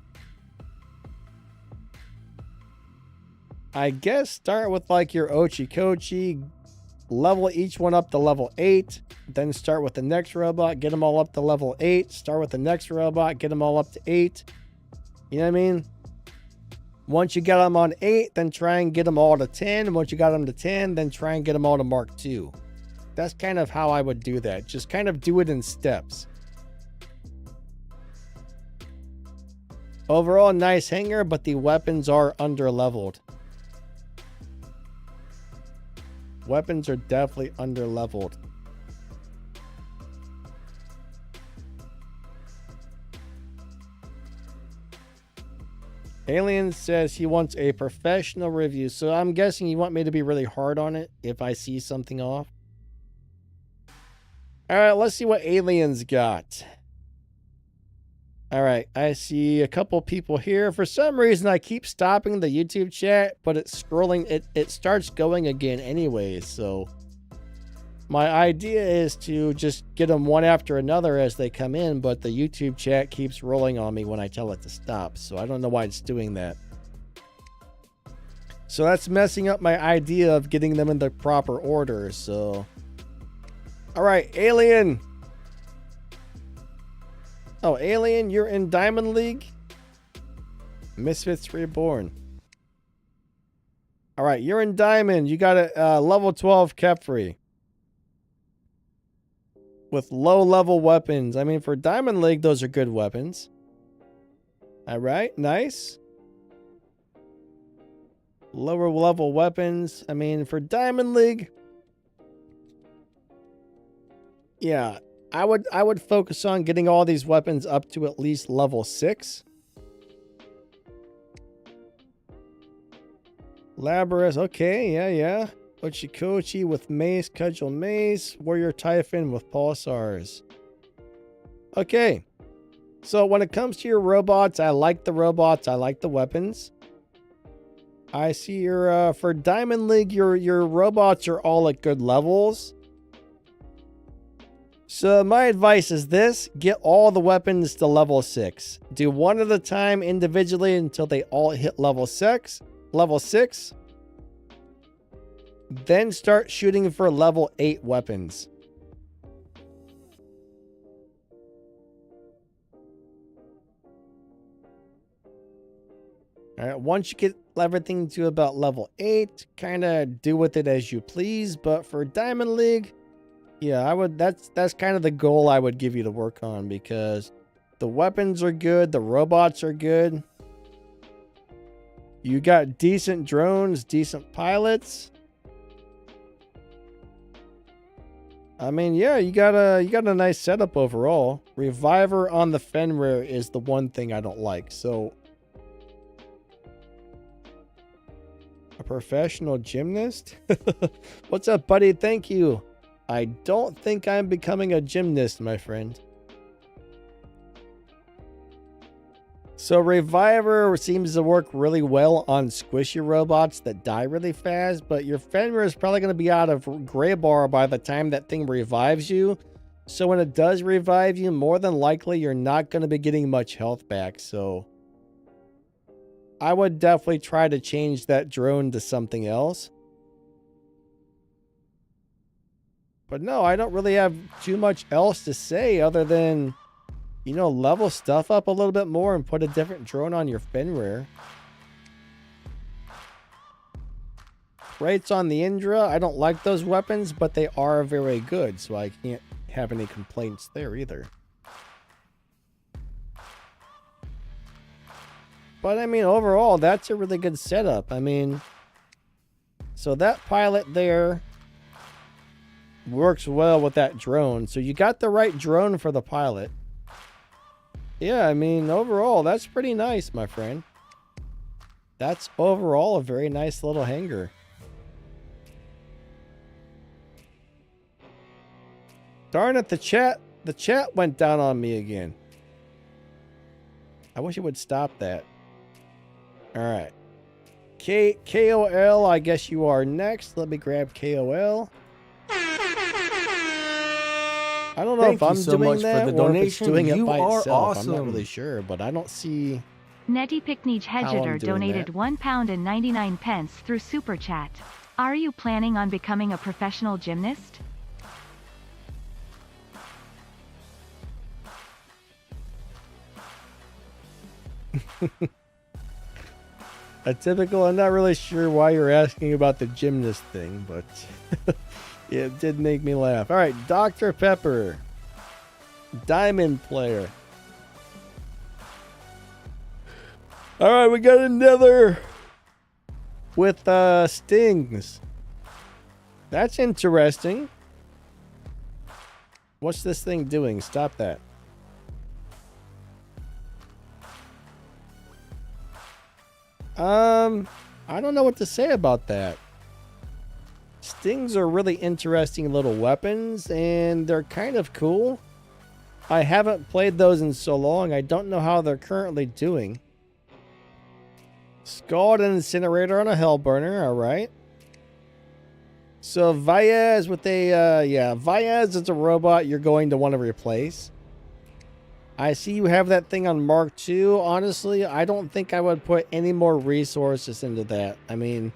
I guess start with like your Ochi-Kochi, level each one up to level 8, then start with the next robot, get them all up to level 8, start with the next robot, get them all up to 8. You know what I mean? Once you get them on 8, then try and get them all to 10. And once you got them to 10, then try and get them all to Mark II. That's kind of how I would do that. Just kind of do it in steps. Overall, nice hanger, but the weapons are under-leveled. Weapons are definitely under-leveled. Alien says he wants a professional review. So I'm guessing you want me to be really hard on it if I see something off. Alright, let's see what Alien's got. Alright, I see a couple people here. For some reason, I keep stopping the YouTube chat, but it's scrolling. It starts going again anyways, so... my idea is to just get them one after another as they come in, but the YouTube chat keeps rolling on me when I tell it to stop, so I don't know why it's doing that. So that's messing up my idea of getting them in the proper order, so... Alright, Alien! Oh, Alien, you're in Diamond League? Misfits Reborn. Alright, you're in Diamond. You got a level 12 Kepri. With low-level weapons. I mean, for Diamond League, those are good weapons. Alright, nice. Lower-level weapons. I mean, for Diamond League... yeah, I would focus on getting all these weapons up to at least level 6. Labrys, okay, yeah. Ochi-Kochi with Mace, Cudgel Mace, Warrior Typhon with Pulsars. Okay, so when it comes to your robots, I like the robots, I like the weapons. I see your, for Diamond League, your robots are all at good levels. So my advice is this, get all the weapons to level 6. Do one at a time individually until they all hit level 6. Then start shooting for level 8 weapons. Alright, once you get everything to about level 8, kind of do with it as you please. But for Diamond League... yeah, that's kind of the goal I would give you to work on, because the weapons are good, the robots are good. You got decent drones, decent pilots. I mean, yeah, you got a nice setup overall. Reviver on the Fenrir is the one thing I don't like. So a professional gymnast? What's up, buddy? Thank you. I don't think I'm becoming a gymnast, my friend. So Reviver seems to work really well on squishy robots that die really fast, but your Fenrir is probably going to be out of gray bar by the time that thing revives you. So when it does revive you, more than likely you're not going to be getting much health back. So I would definitely try to change that drone to something else. But no, I don't really have too much else to say other than, you know, level stuff up a little bit more and put a different drone on your Fenrir. Rates on the Indra, I don't like those weapons, but they are very good, so I can't have any complaints there either. But I mean, overall, that's a really good setup. I mean, so that pilot there works well with that drone. So you got the right drone for the pilot. Yeah, I mean, overall, that's pretty nice, my friend. That's overall a very nice little hangar. Darn it, the chat went down on me again. I wish it would stop that. All right. KOL, I guess you are next. Let me grab KOL. I don't know if I'm doing that or if it's doing it by itself. I'm not really sure, but I don't see. Netty Pickney Hedgeter donated £1.99 through Super Chat. Are you planning on becoming a professional gymnast? A typical, I'm not really sure why you're asking about the gymnast thing, but it did make me laugh. All right, Dr. Pepper. Diamond player. All right, we got another with stings. That's interesting. What's this thing doing? Stop that. I don't know what to say about that. Stings are really interesting little weapons, and they're kind of cool. I haven't played those in so long, I don't know how they're currently doing. Scald and Incinerator on a Hellburner, alright. So Vyaz with a, Vyaz is a robot you're going to want to replace. I see you have that thing on Mark II. Honestly, I don't think I would put any more resources into that. I mean,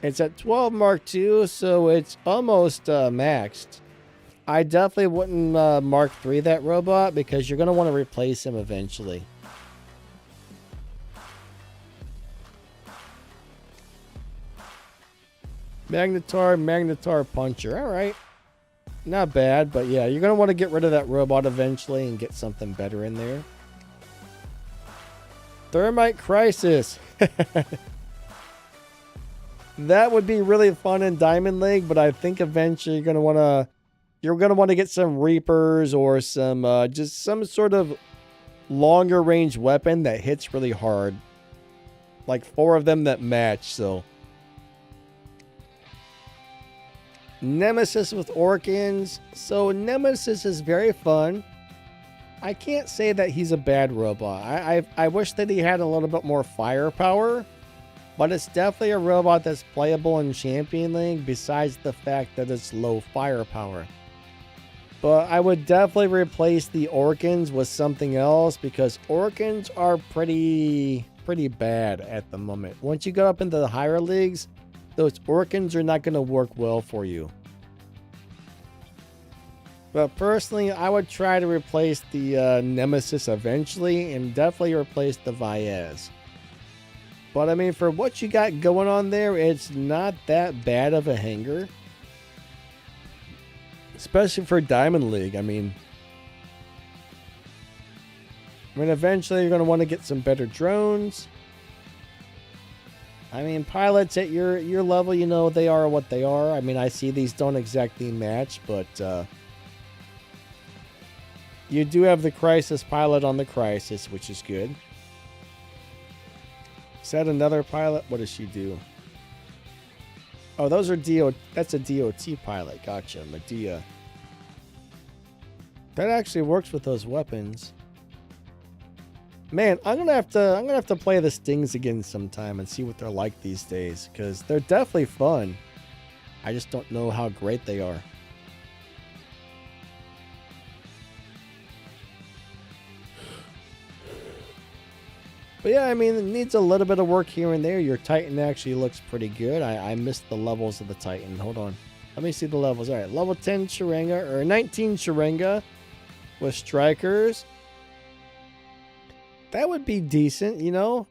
it's at 12 Mark II, so it's almost maxed. I definitely wouldn't Mark III that robot because you're going to want to replace him eventually. Magnetar Puncher. All right. Not bad, but yeah, you're going to want to get rid of that robot eventually and get something better in there. Thermite Crisis. That would be really fun in Diamond League, but I think eventually you're going to want to get some Reapers or some just some sort of longer range weapon that hits really hard. Like 4 of them that match, so Nemesis with Orkins. So Nemesis is very fun. I can't say that he's a bad robot. I wish that he had a little bit more firepower, but it's definitely a robot that's playable in Champion League besides the fact that it's low firepower. But I would definitely replace the Orkins with something else because Orkins are pretty bad at the moment. Once you go up into the higher leagues, those Orkins are not going to work well for you. But personally, I would try to replace the Nemesis eventually and definitely replace the Vyaz. But I mean, for what you got going on there, it's not that bad of a hangar. Especially for Diamond League. I mean, eventually you're going to want to get some better drones. I mean, pilots at your level, you know, they are what they are. I mean, I see these don't exactly match, but you do have the Crisis pilot on the Crisis, which is good. Is that another pilot? What does she do? Oh, those are that's a DOT pilot. Gotcha, Medea. That actually works with those weapons. Man, I'm gonna have to play the Stings again sometime and see what they're like these days, because they're definitely fun. I just don't know how great they are. But yeah, I mean, it needs a little bit of work here and there. Your Titan actually looks pretty good. I missed the levels of the Titan. Hold on. Let me see the levels. All right, level 10 Sharenga, or 19 Sharenga with Strikers. That would be decent, you know?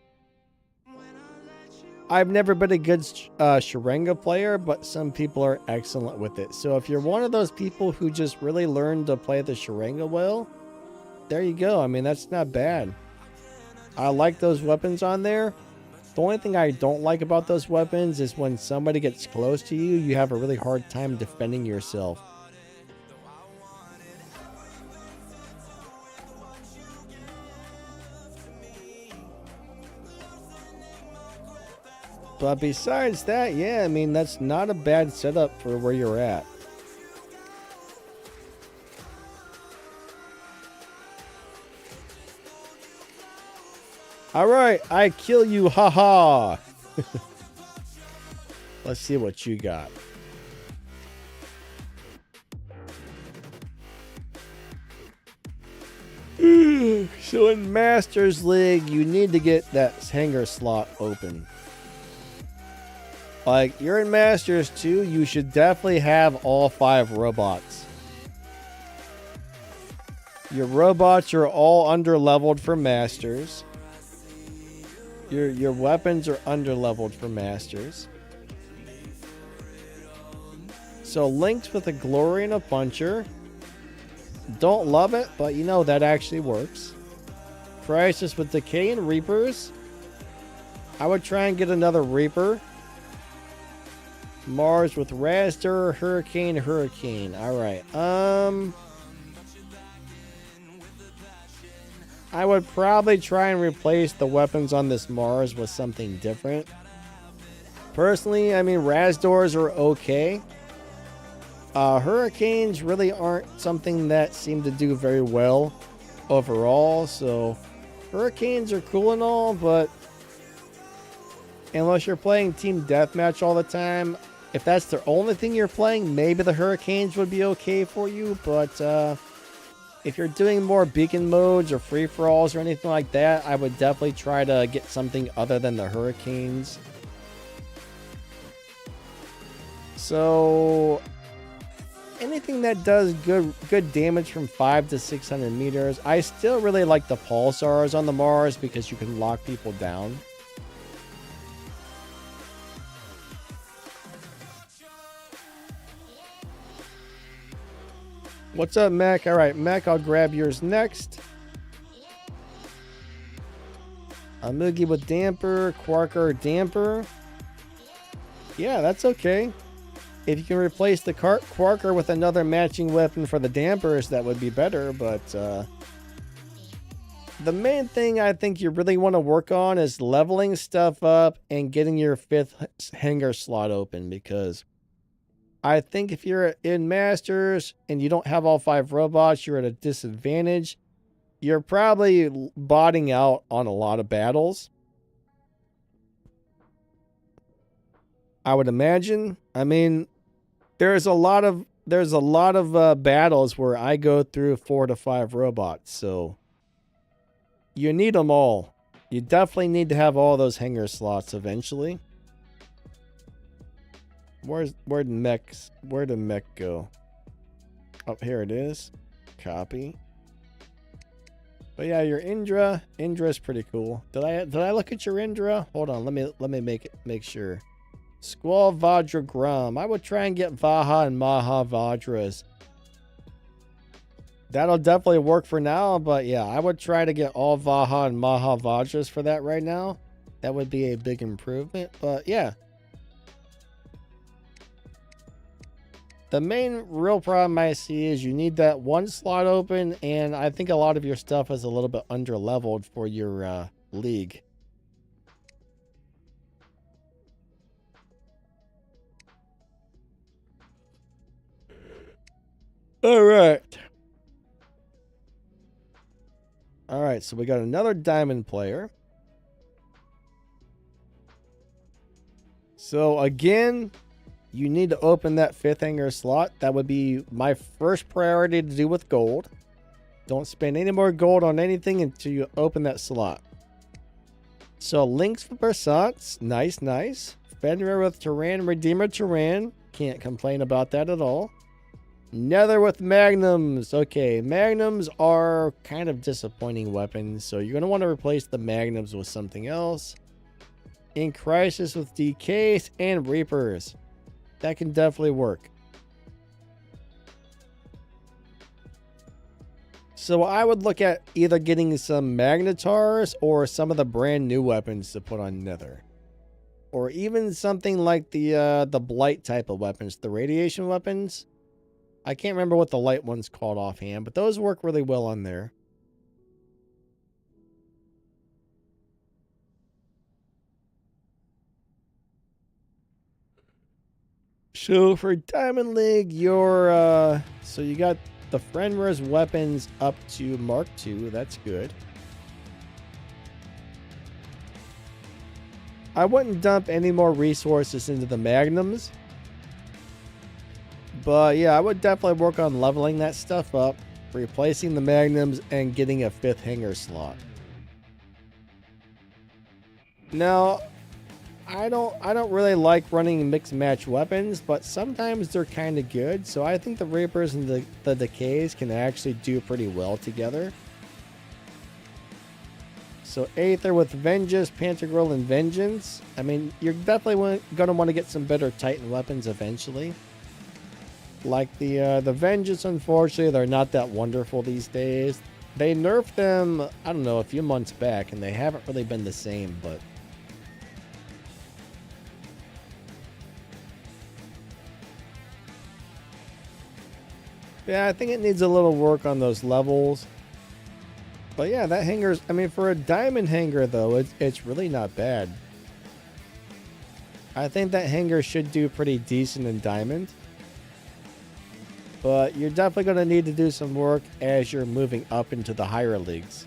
I've never been a good Sharenga player, but some people are excellent with it. So if you're one of those people who just really learned to play the Sharenga well, there you go. I mean, that's not bad. I like those weapons on there. The only thing I don't like about those weapons is when somebody gets close to you, you have a really hard time defending yourself. But besides that, yeah, I mean, that's not a bad setup for where you're at. All right, I kill you, haha. Let's see what you got. So in Masters League, you need to get that hangar slot open. Like, you're in Masters 2, you should definitely have all 5 robots. Your robots are all under-leveled for Masters. Your weapons are under-leveled for Masters. So linked with a Glory and a Puncher. Don't love it, but you know that actually works. Crisis with Decay and Reapers. I would try and get another Reaper. Mars with Raster, Hurricane, Hurricane. Alright. I would probably try and replace the weapons on this Mars with something different. Personally, I mean, Razdors are okay. Hurricanes really aren't something that seem to do very well overall, so Hurricanes are cool and all, but unless you're playing Team Deathmatch all the time, if that's the only thing you're playing, maybe the Hurricanes would be okay for you, but if you're doing more beacon modes or free-for-alls or anything like that, I would definitely try to get something other than the Hurricanes. So anything that does good damage from 5 to 600 meters. I still really like the Pulsars on the Mars because you can lock people down. What's up, Mech? All right, Mech, I'll grab yours next. A Moogie with Damper, Quarker, Damper. Yeah, that's okay. If you can replace the Quarker with another matching weapon for the Dampers, that would be better, but the main thing I think you really want to work on is leveling stuff up and getting your 5th hangar slot open, because I think if you're in Masters and you don't have all 5 robots, you're at a disadvantage. You're probably botting out on a lot of battles, I would imagine. I mean, there's a lot of battles where I go through 4 to 5 robots, so you need them all. You definitely need to have all those hangar slots eventually. Where'd the mech go? Oh, here it is. Copy. But yeah, your Indra's pretty cool. Did I look at your Indra? Hold on, let me make sure. Squall Vajra Grum. I would try and get Vaha and Maha Vajras. That'll definitely work for now, but yeah, I would try to get all Vaha and Maha Vajras for that right now. That would be a big improvement, but yeah. The main real problem I see is you need that 1 slot open, and I think a lot of your stuff is a little bit under-leveled for your league. All right. All right, so we got another diamond player. So again, you need to open that 5th hanger slot. That would be my first priority to do with gold. Don't spend any more gold on anything until you open that slot. So links for persons, nice, nice. Fenrir with Terran, Redeemer Terran, can't complain about that at all. Nether with magnums. Okay, magnums are kind of disappointing weapons, so you're going to want to replace the magnums with something else. In Crisis with DKs and Reapers. That can definitely work. So I would look at either getting some Magnetars or some of the brand new weapons to put on Nether. Or even something like the Blight type of weapons, the radiation weapons. I can't remember what the light one's called offhand, but those work really well on there. So for Diamond League, you're so you got the Fenrir's weapons up to Mark II. That's good. I wouldn't dump any more resources into the magnums. But yeah, I would definitely work on leveling that stuff up, replacing the magnums, and getting a 5th hanger slot. Now, I don't really like running mixed match weapons, but sometimes they're kind of good. So I think the Reapers and the Decays can actually do pretty well together. So Aether with Vengeance, Pantagruel, and Vengeance. I mean, you're definitely going to want to get some better Titan weapons eventually. Like the Vengeance, unfortunately, they're not that wonderful these days. They nerfed them, I don't know, a few months back, and they haven't really been the same, but... yeah, I think it needs a little work on those levels. But yeah, that hanger's... I mean, for a diamond hanger, though, it's really not bad. I think that hanger should do pretty decent in diamond. But you're definitely going to need to do some work as you're moving up into the higher leagues.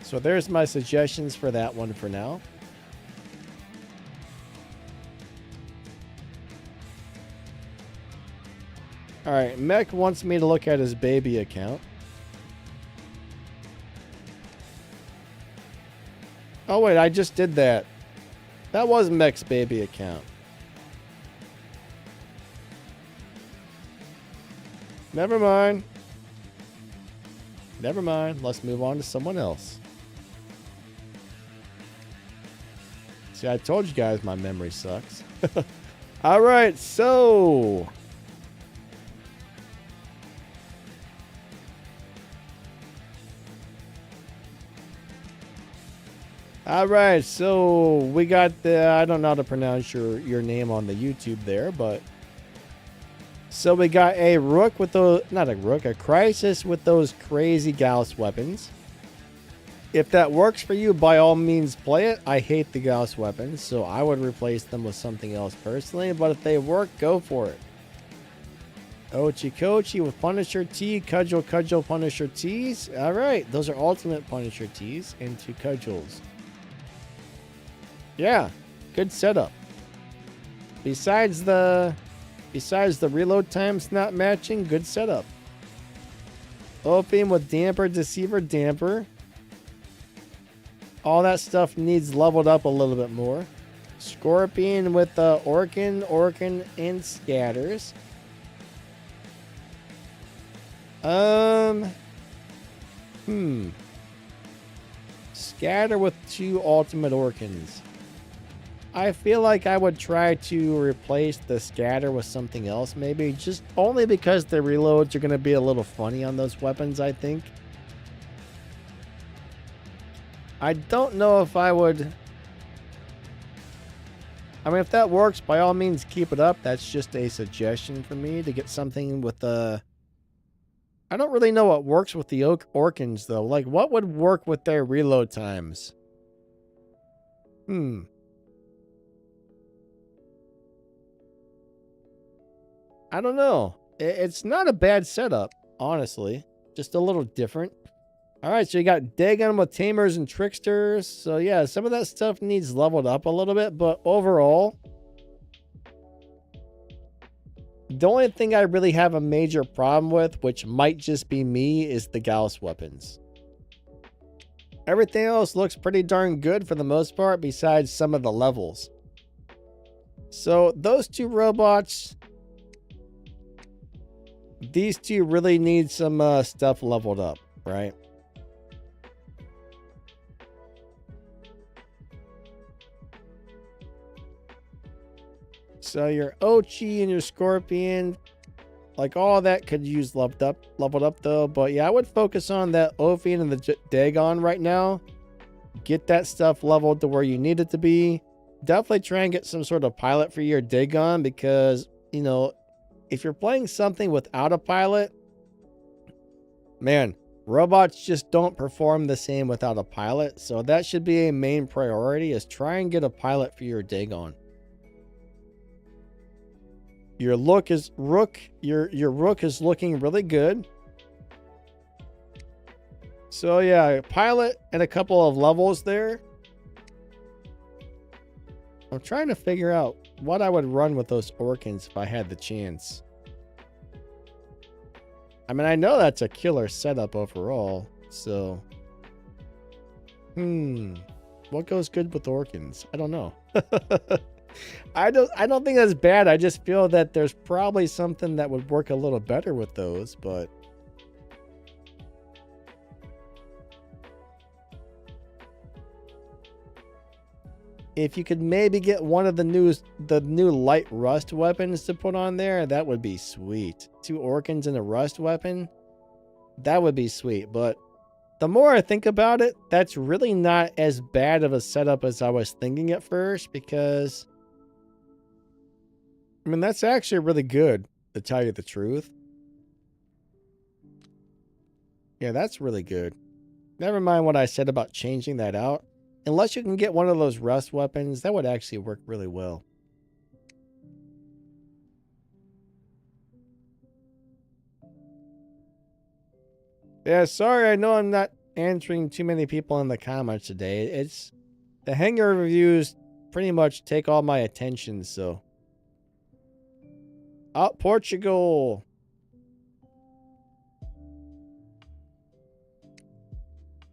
So there's my suggestions for that one for now. Alright, Mech wants me to look at his baby account. Oh wait, I just did that. That was Mech's baby account. Never mind. Never mind. Let's move on to someone else. See, I told you guys my memory sucks. Alright, so... alright, so we got the... I don't know how to pronounce your name on the YouTube there, but... so we got a Rook with those... not a Rook, a Crisis with those crazy Gauss weapons. If that works for you, by all means play it. I hate the Gauss weapons, so I would replace them with something else personally. But if they work, go for it. Ochikochi with Punisher T, Cudgel, Cudgel, Punisher T's. Alright, those are ultimate Punisher T's and 2 Cudgels. Yeah, good setup. Besides the reload times not matching, good setup. Opium with Damper, Deceiver, Damper. All that stuff needs leveled up a little bit more. Scorpion with Orkin, and Scatters. Scatter with 2 ultimate Orkins. I feel like I would try to replace the Scatter with something else, maybe. Just only because the reloads are going to be a little funny on those weapons, I think. I don't know if I would... I mean, if that works, by all means, keep it up. That's just a suggestion for me to get something with the... I don't really know what works with the Orkins, though. Like, what would work with their reload times? I don't know. It's not a bad setup, honestly. Just a little different. All right, so you got Dagon with Tamers and Tricksters. So yeah, some of that stuff needs leveled up a little bit, but overall, the only thing I really have a major problem with, which might just be me, is the Gauss weapons. Everything else looks pretty darn good for the most part, besides some of the levels. So those two robots, these two really need some stuff leveled up, right? So your Ochi and your Scorpion, like all that could use leveled up though. But yeah, I would focus on that Ophion and the Dagon right now. Get that stuff leveled to where you need it to be. Definitely try and get some sort of pilot for your Dagon, because, you know, if you're playing something without a pilot, man, robots just don't perform the same without a pilot. So that should be a main priority, is try and get a pilot for your Dagon. Your rook is looking really good. So yeah, pilot and a couple of levels there. I'm trying to figure out what I would run with those Orkans if I had the chance. I mean, I know that's a killer setup overall, so what goes good with Orkans? I don't know. I don't think that's bad. I just feel that there's probably something that would work a little better with those, but if you could maybe get one of the new light rust weapons to put on there, that would be sweet. 2 Orkans and a rust weapon, that would be sweet. But the more I think about it, that's really not as bad of a setup as I was thinking at first, because I mean, that's actually really good, to tell you the truth. Yeah, that's really good. Never mind what I said about changing that out. Unless you can get one of those rust weapons, that would actually work really well. Yeah, sorry, I know I'm not answering too many people in the comments today. It's the hangar reviews pretty much take all my attention, so. Oh, Portugal.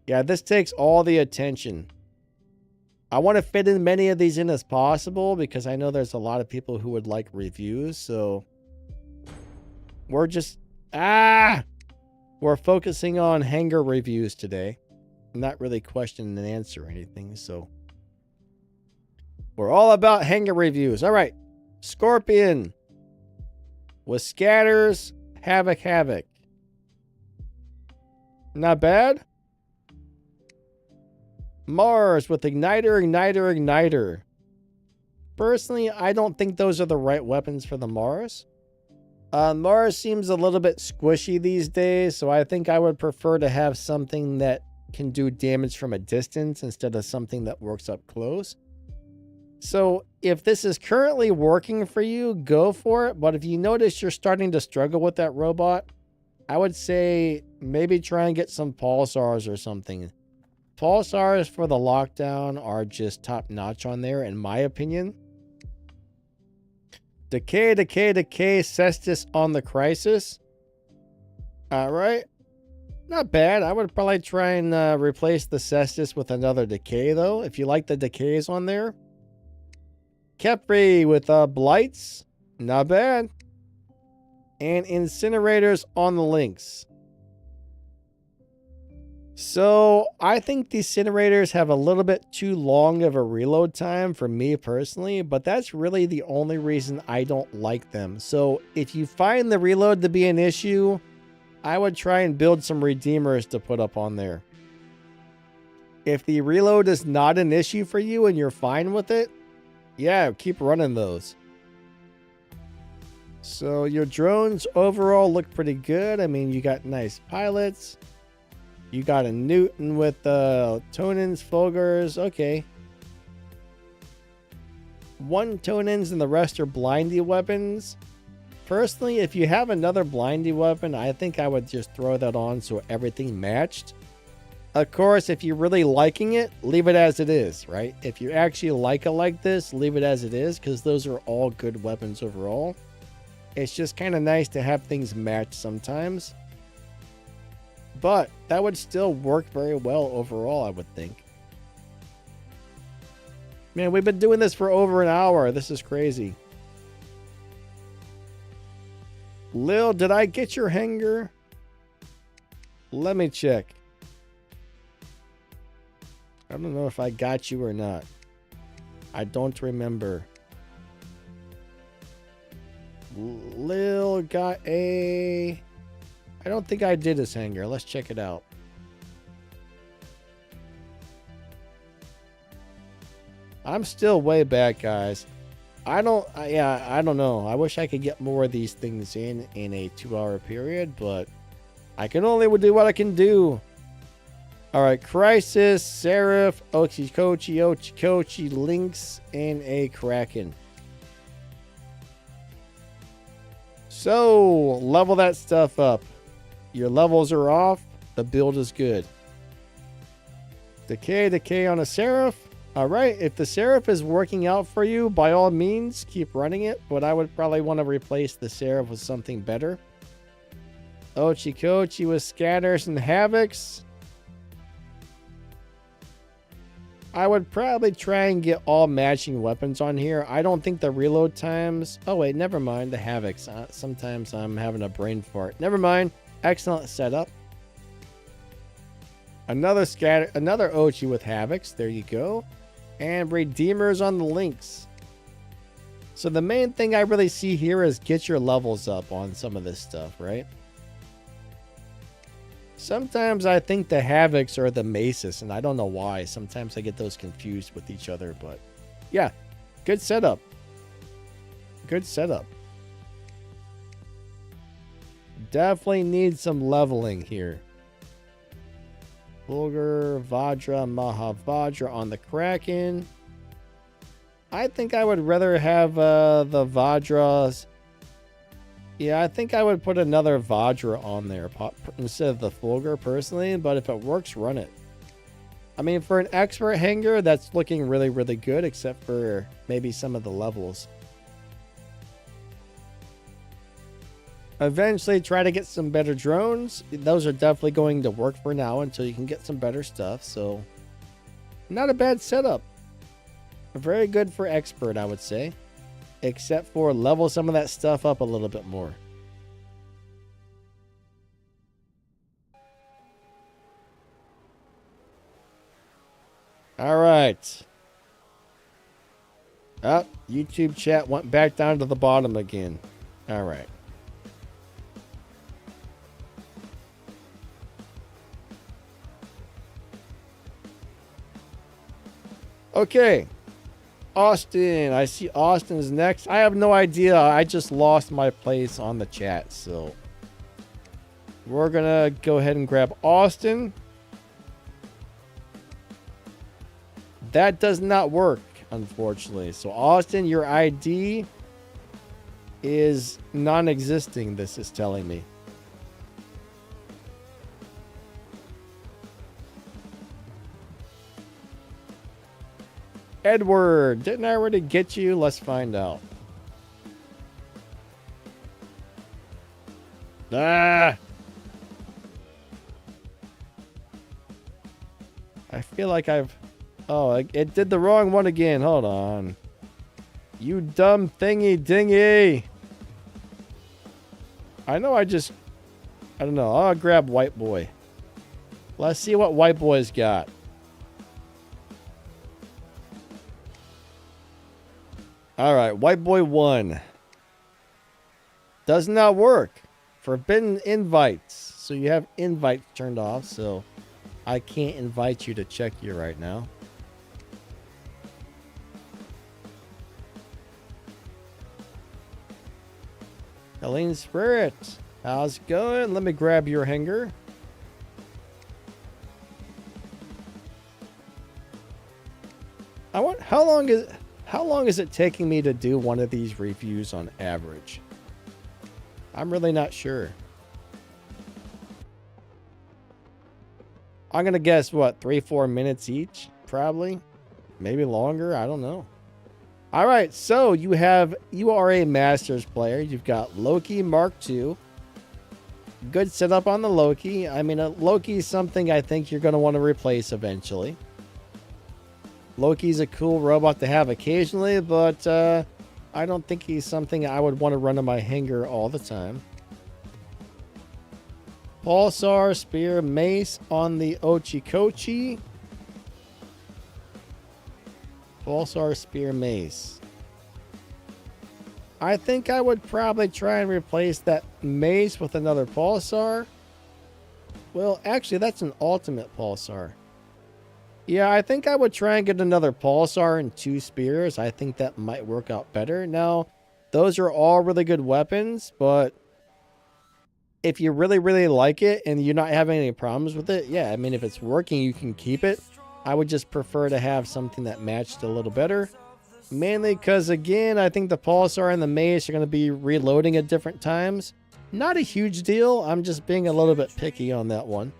Yeah, this takes all the attention. I want to fit in many of these in as possible, because I know there's a lot of people who would like reviews, so we're just we're focusing on hangar reviews today. Not really question and answer or anything, so we're all about hangar reviews. All right, Scorpion with scatters, havoc. Not bad. Mars with igniter. Personally, I don't think those are the right weapons for the Mars. Mars seems a little bit squishy these days, so I think I would prefer to have something that can do damage from a distance instead of something that works up close. So if this is currently working for you, go for it. But if you notice you're starting to struggle with that robot, I would say maybe try and get some pulsars or something. Pulsars for the lockdown are just top notch on there, in my opinion. Decay, Cestus on the Crisis. Alright. Not bad. I would probably try and replace the Cestus with another Decay, though, if you like the Decays on there. Kepri with Blights. Not bad. And Incinerators on the Lynx. So, I think the Incinerators have a little bit too long of a reload time for me personally, but that's really the only reason I don't like them. So, if you find the reload to be an issue, I would try and build some Redeemers to put up on there. If the reload is not an issue for you and you're fine with it, yeah, keep running those. So, your drones overall look pretty good. I mean, you got nice pilots. You got a Newton with Tonins, Fulgurs. Okay. 1 Tonins and the rest are blindy weapons. Personally, if you have another blindy weapon, I think I would just throw that on so everything matched. Of course, if you're really liking it, leave it as it is, right? If you actually like it like this, leave it as it is, because those are all good weapons overall. It's just kind of nice to have things match sometimes. But that would still work very well overall, I would think. Man, we've been doing this for over an hour. This is crazy. Lil, did I get your hanger? Let me check. I don't know if I got you or not. I don't remember. Lil got a... I don't think I did his hanger. Let's check it out. I'm still way back, guys. I don't know. I wish I could get more of these things in a 2-hour period, but I can only do what I can do. All right, Crisis, Seraph, Ochikochi, Lynx, and a Kraken. So, level that stuff up. Your levels are off. The build is good. Decay on a Seraph. All right, if the Seraph is working out for you, by all means, keep running it. But I would probably want to replace the Seraph with something better. Ochikochi with Scatters and Havocs. I would probably try and get all matching weapons on here. I don't think the reload times... Oh, wait, never mind. The Havocs. Sometimes I'm having a brain fart. Never mind. Excellent setup. Another Ochi with Havocs. There you go. And Redeemers on the Lynx. So the main thing I really see here is get your levels up on some of this stuff, right? Sometimes I think the Havocs are the Maces, and I don't know why. Sometimes I get those confused with each other, but yeah, good setup. Good setup. Definitely need some leveling here. Bulgur, Vajra, Mahavajra on the Kraken. I think I would rather have the Vajras. Yeah, I think I would put another Vajra on there instead of the Fulgur personally, but if it works, run it. I mean, for an expert hanger, that's looking really, really good, except for maybe some of the levels. Eventually, try to get some better drones. Those are definitely going to work for now until you can get some better stuff, so not a bad setup. Very good for expert, I would say. Except for level some of that stuff up a little bit more. All right. Oh, YouTube chat went back down to the bottom again. All right. Okay. Austin. I see Austin's next. I have no idea. I just lost my place on the chat, so we're gonna go ahead and grab Austin. That does not work, unfortunately. So Austin, your ID is non-existing, this is telling me. Edward, didn't I already get you? Let's find out. Ah! I feel like I've... Oh, it did the wrong one again. Hold on. You dumb thingy dingy. I know I don't know. I'll grab White Boy. Let's see what White Boy's got. All right, White Boy 1. Does not work. Forbidden invites. So you have invites turned off, so I can't invite you to check you right now. Helene Spirit, how's it going? Let me grab your hanger. I want, how long is it taking me to do one of these reviews on average? I'm really not sure. I'm going to guess, what, 3-4 minutes each? Probably. Maybe longer. I don't know. All right. So you are a Masters player. You've got Loki Mark II. Good setup on the Loki. I mean, Loki is something I think you're going to want to replace eventually. Loki's a cool robot to have occasionally, but I don't think he's something I would want to run in my hangar all the time. Pulsar, Spear, Mace on the Ochikochi. Pulsar, Spear, Mace. I think I would probably try and replace that Mace with another Pulsar. Well, actually, that's an ultimate Pulsar. Yeah, I think I would try and get another Pulsar and 2 Spears. I think that might work out better. Now, those are all really good weapons, but if you really, really like it and you're not having any problems with it, yeah, I mean, if it's working, you can keep it. I would just prefer to have something that matched a little better. Mainly because, again, I think the Pulsar and the Mace are going to be reloading at different times. Not a huge deal. I'm just being a little bit picky on that one.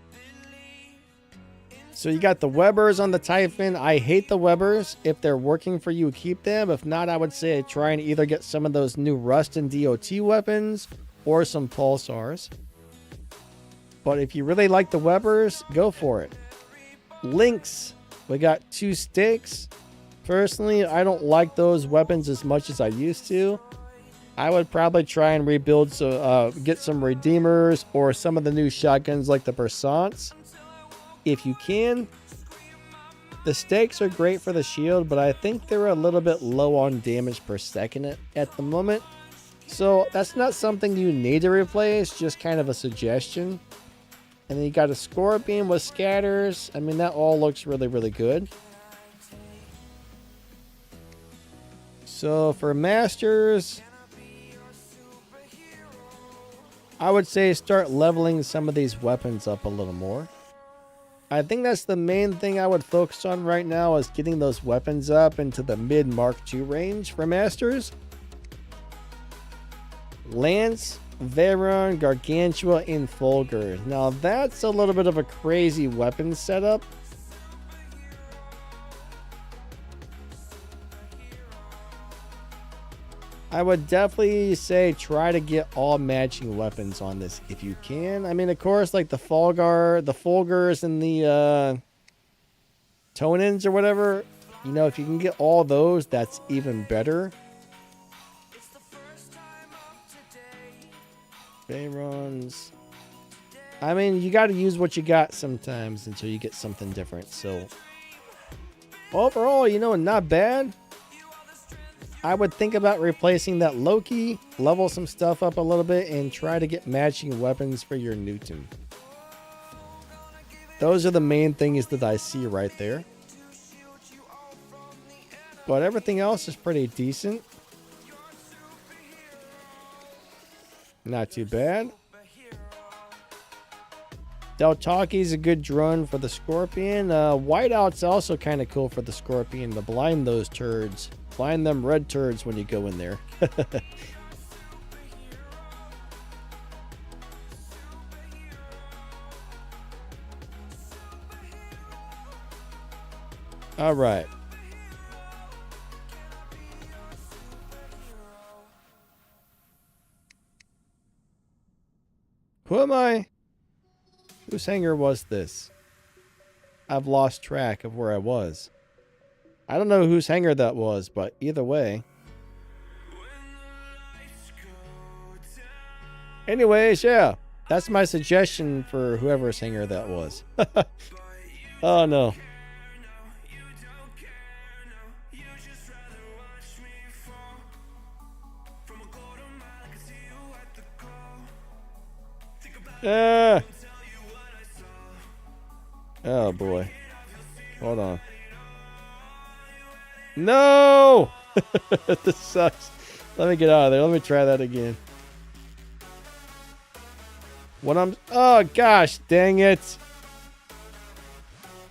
So you got the Webbers on the Typhon. I hate the Webbers. If they're working for you, keep them. If not, I would say try and either get some of those new Rust and DOT weapons or some Pulsars. But if you really like the Webbers, go for it. Lynx. We got 2 Sticks. Personally, I don't like those weapons as much as I used to. I would probably try and rebuild, get some Redeemers or some of the new shotguns like the Versants. If you can. The Stakes are great for the shield, but I think they're a little bit low on damage per second at the moment. So that's not something you need to replace, just kind of a suggestion. And then you got a Scorpion with Scatters. I mean, that all looks really, really good. So for Masters, I would say start leveling some of these weapons up a little more. I think that's the main thing I would focus on right now, is getting those weapons up into the mid Mark II range for Masters. Lance, Veyron, Gargantua, and Fulgur. Now that's a little bit of a crazy weapon setup. I would definitely say try to get all matching weapons on this if you can. I mean, of course, like the Fulgurs and the Tonins or whatever. You know, if you can get all those, that's even better. Bayrons. I mean, you got to use what you got sometimes until you get something different. So, overall, you know, not bad. I would think about replacing that Loki, level some stuff up a little bit, and try to get matching weapons for your Newton. Those are the main things that I see right there. But everything else is pretty decent. Not too bad. Deltaki's a good drone for the Scorpion. Whiteout's also kind of cool for the Scorpion to blind those turds. Blind them red turds when you go in there. All right. Who am I? Whose hangar was this? I've lost track of where I was. I don't know whose hangar that was, but either way. Anyways, yeah. That's my suggestion for whoever's hangar that was. Oh, no. Oh, boy. Hold on. No! This sucks. Let me get out of there. Let me try that again. Oh, gosh, dang it.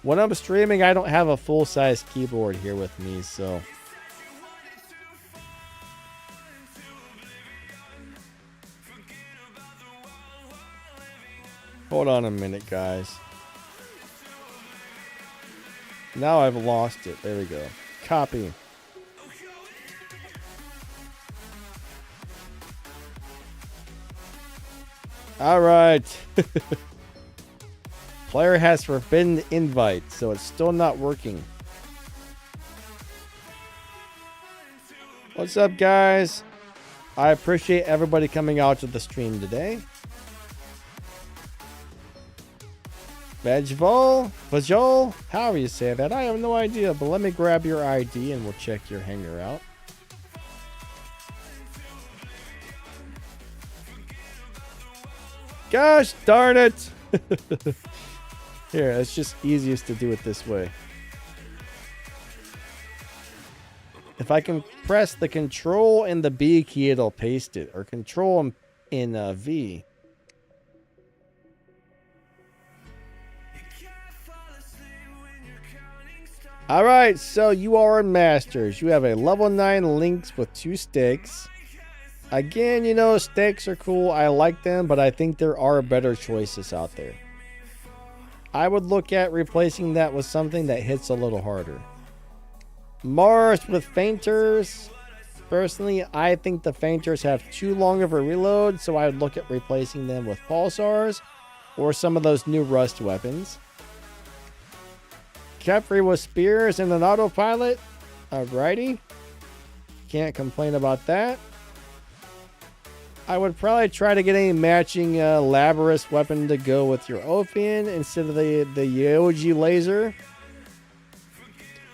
When I'm streaming, I don't have a full-size keyboard here with me, so. Hold on a minute, guys. Now I've lost it. There we go. Copy. All right. Player has forbidden invite, so it's still not working. What's up, guys? I appreciate everybody coming out to the stream today. Vajol, however you say that, I have no idea, but let me grab your ID and we'll check your hangar out. Gosh darn it! Here, it's just easiest to do it this way. If I can press the control and the B key, it'll paste it, or control in V. Alright, so you are in Masters. You have a level 9 Lynx with 2 stakes. Again, you know, stakes are cool. I like them, but I think there are better choices out there. I would look at replacing that with something that hits a little harder. Mars with Fainters. Personally, I think the Fainters have too long of a reload, so I would look at replacing them with Pulsars or some of those new Rust weapons. Kefri with Spears and an autopilot. Alrighty. Can't complain about that. I would probably try to get a matching Labrys weapon to go with your Ophion instead of the Yoji laser.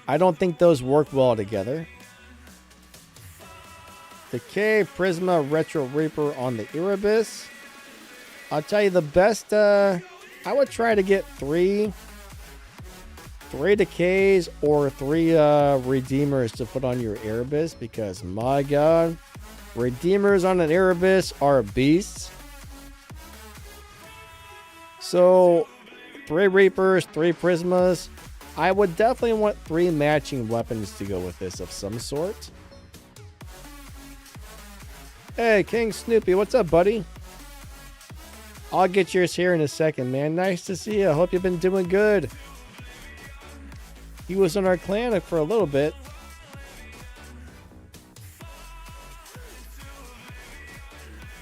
I don't think those work well together. Decay, Prisma, Retro Reaper on the Erebus. I'll tell you the best, I would try to get three Decays or 3 Redeemers to put on your Erebus, because my god, Redeemers on an Erebus are beasts. So 3 Reapers, 3 Prismas. I would definitely want 3 matching weapons to go with this of some sort. Hey, King Snoopy, what's up, buddy? I'll get yours here in a second, man. Nice to see you. I hope you've been doing good. He was on our clan for a little bit.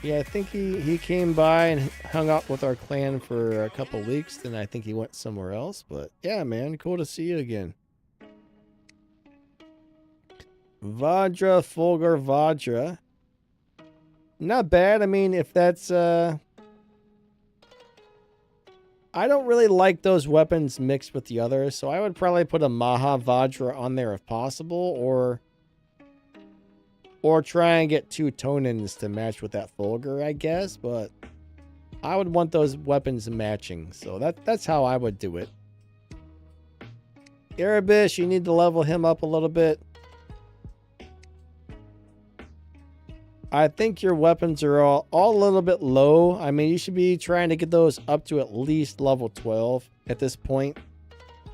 Yeah, I think he came by and hung out with our clan for a couple weeks. Then I think he went somewhere else. But yeah, man, cool to see you again. Vajra, Fulgur, Vajra. Not bad. I mean, if that's... I don't really like those weapons mixed with the others, so I would probably put a Maha Vajra on there if possible, or try and get 2 Tonins to match with that Fulgur, I guess, but I would want those weapons matching, so that's how I would do it. Erebus, you need to level him up a little bit. I think your weapons are all a little bit low. I mean, you should be trying to get those up to at least level 12 at this point.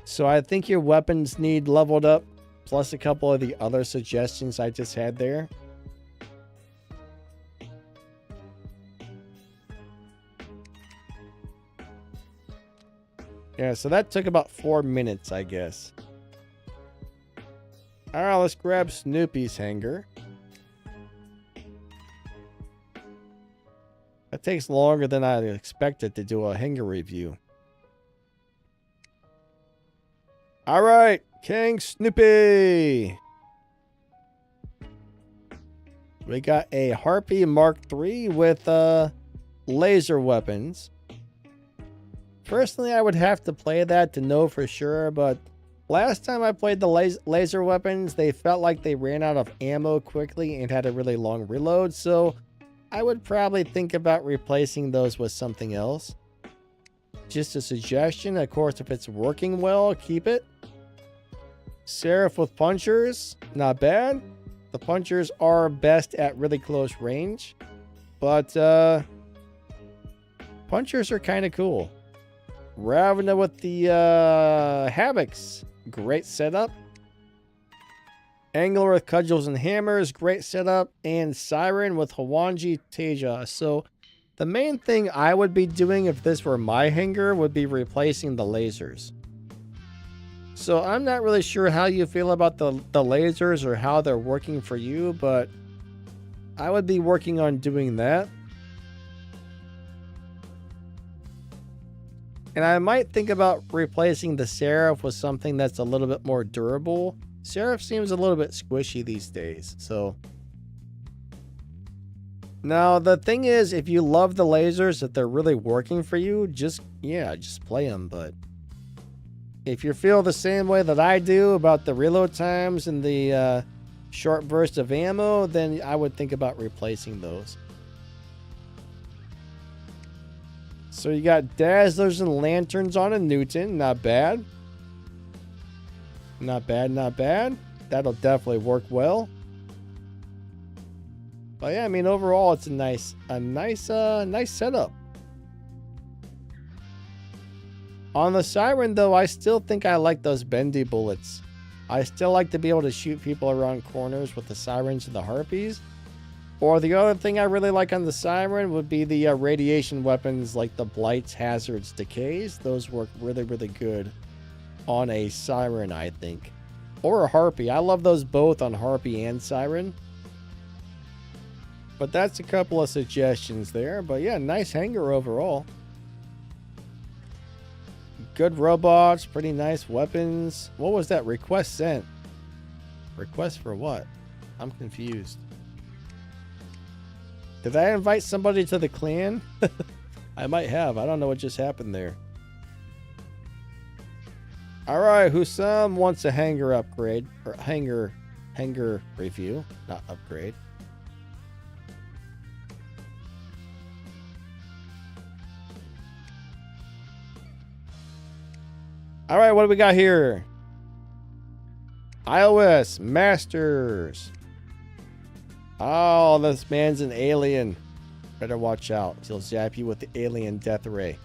So I think your weapons need leveled up, plus a couple of the other suggestions I just had there. Yeah, so that took about 4 minutes, I guess. Alright, let's grab Snoopy's hangar. That takes longer than I expected to do a hangar review. Alright, King Snoopy! We got a Harpy Mark III with laser weapons. Personally, I would have to play that to know for sure, but last time I played the laser weapons, they felt like they ran out of ammo quickly and had a really long reload, so I would probably think about replacing those with something else. Just a suggestion. Of course, if it's working well, keep it. Seraph with punchers. Not bad. The punchers are best at really close range. But punchers are kind of cool. Ravana with the Havocs. Great setup. Angler with Cudgels and Hammers, great setup, and Siren with Hawanji Teja. So The main thing I would be doing if this were my hangar would be replacing the lasers. So I'm not really sure how you feel about the lasers or how they're working for you, but I would be working on doing that. And I might think about replacing the Seraph with something that's a little bit more durable. Seraph seems a little bit squishy these days, so... Now, the thing is, if you love the lasers, if they're really working for you, just play them. But if you feel the same way that I do about the reload times and the short burst of ammo, then I would think about replacing those. So you got dazzlers and lanterns on a Newton. Not bad. Not bad, not bad. That'll definitely work well. But yeah, I mean, overall, it's a nice setup. On the Siren, though, I still think I like those bendy bullets. I still like to be able to shoot people around corners with the Sirens and the Harpies. Or the other thing I really like on the Siren would be the radiation weapons like the Blights, Hazards, Decays. Those work really, really good on a Siren, I think. Or a Harpy. I love those both on Harpy and Siren. But that's a couple of suggestions there. But yeah, nice hangar overall. Good robots, pretty nice weapons. What was that? Request sent. Request for what? I'm confused. Did I invite somebody to the clan? I might have. I don't know what just happened there. Alright, Husam wants a hangar upgrade. Or hangar review, not upgrade. All right, what do we got here? iOS Masters. Oh, this man's an alien. Better watch out. He'll zap you with the alien death ray.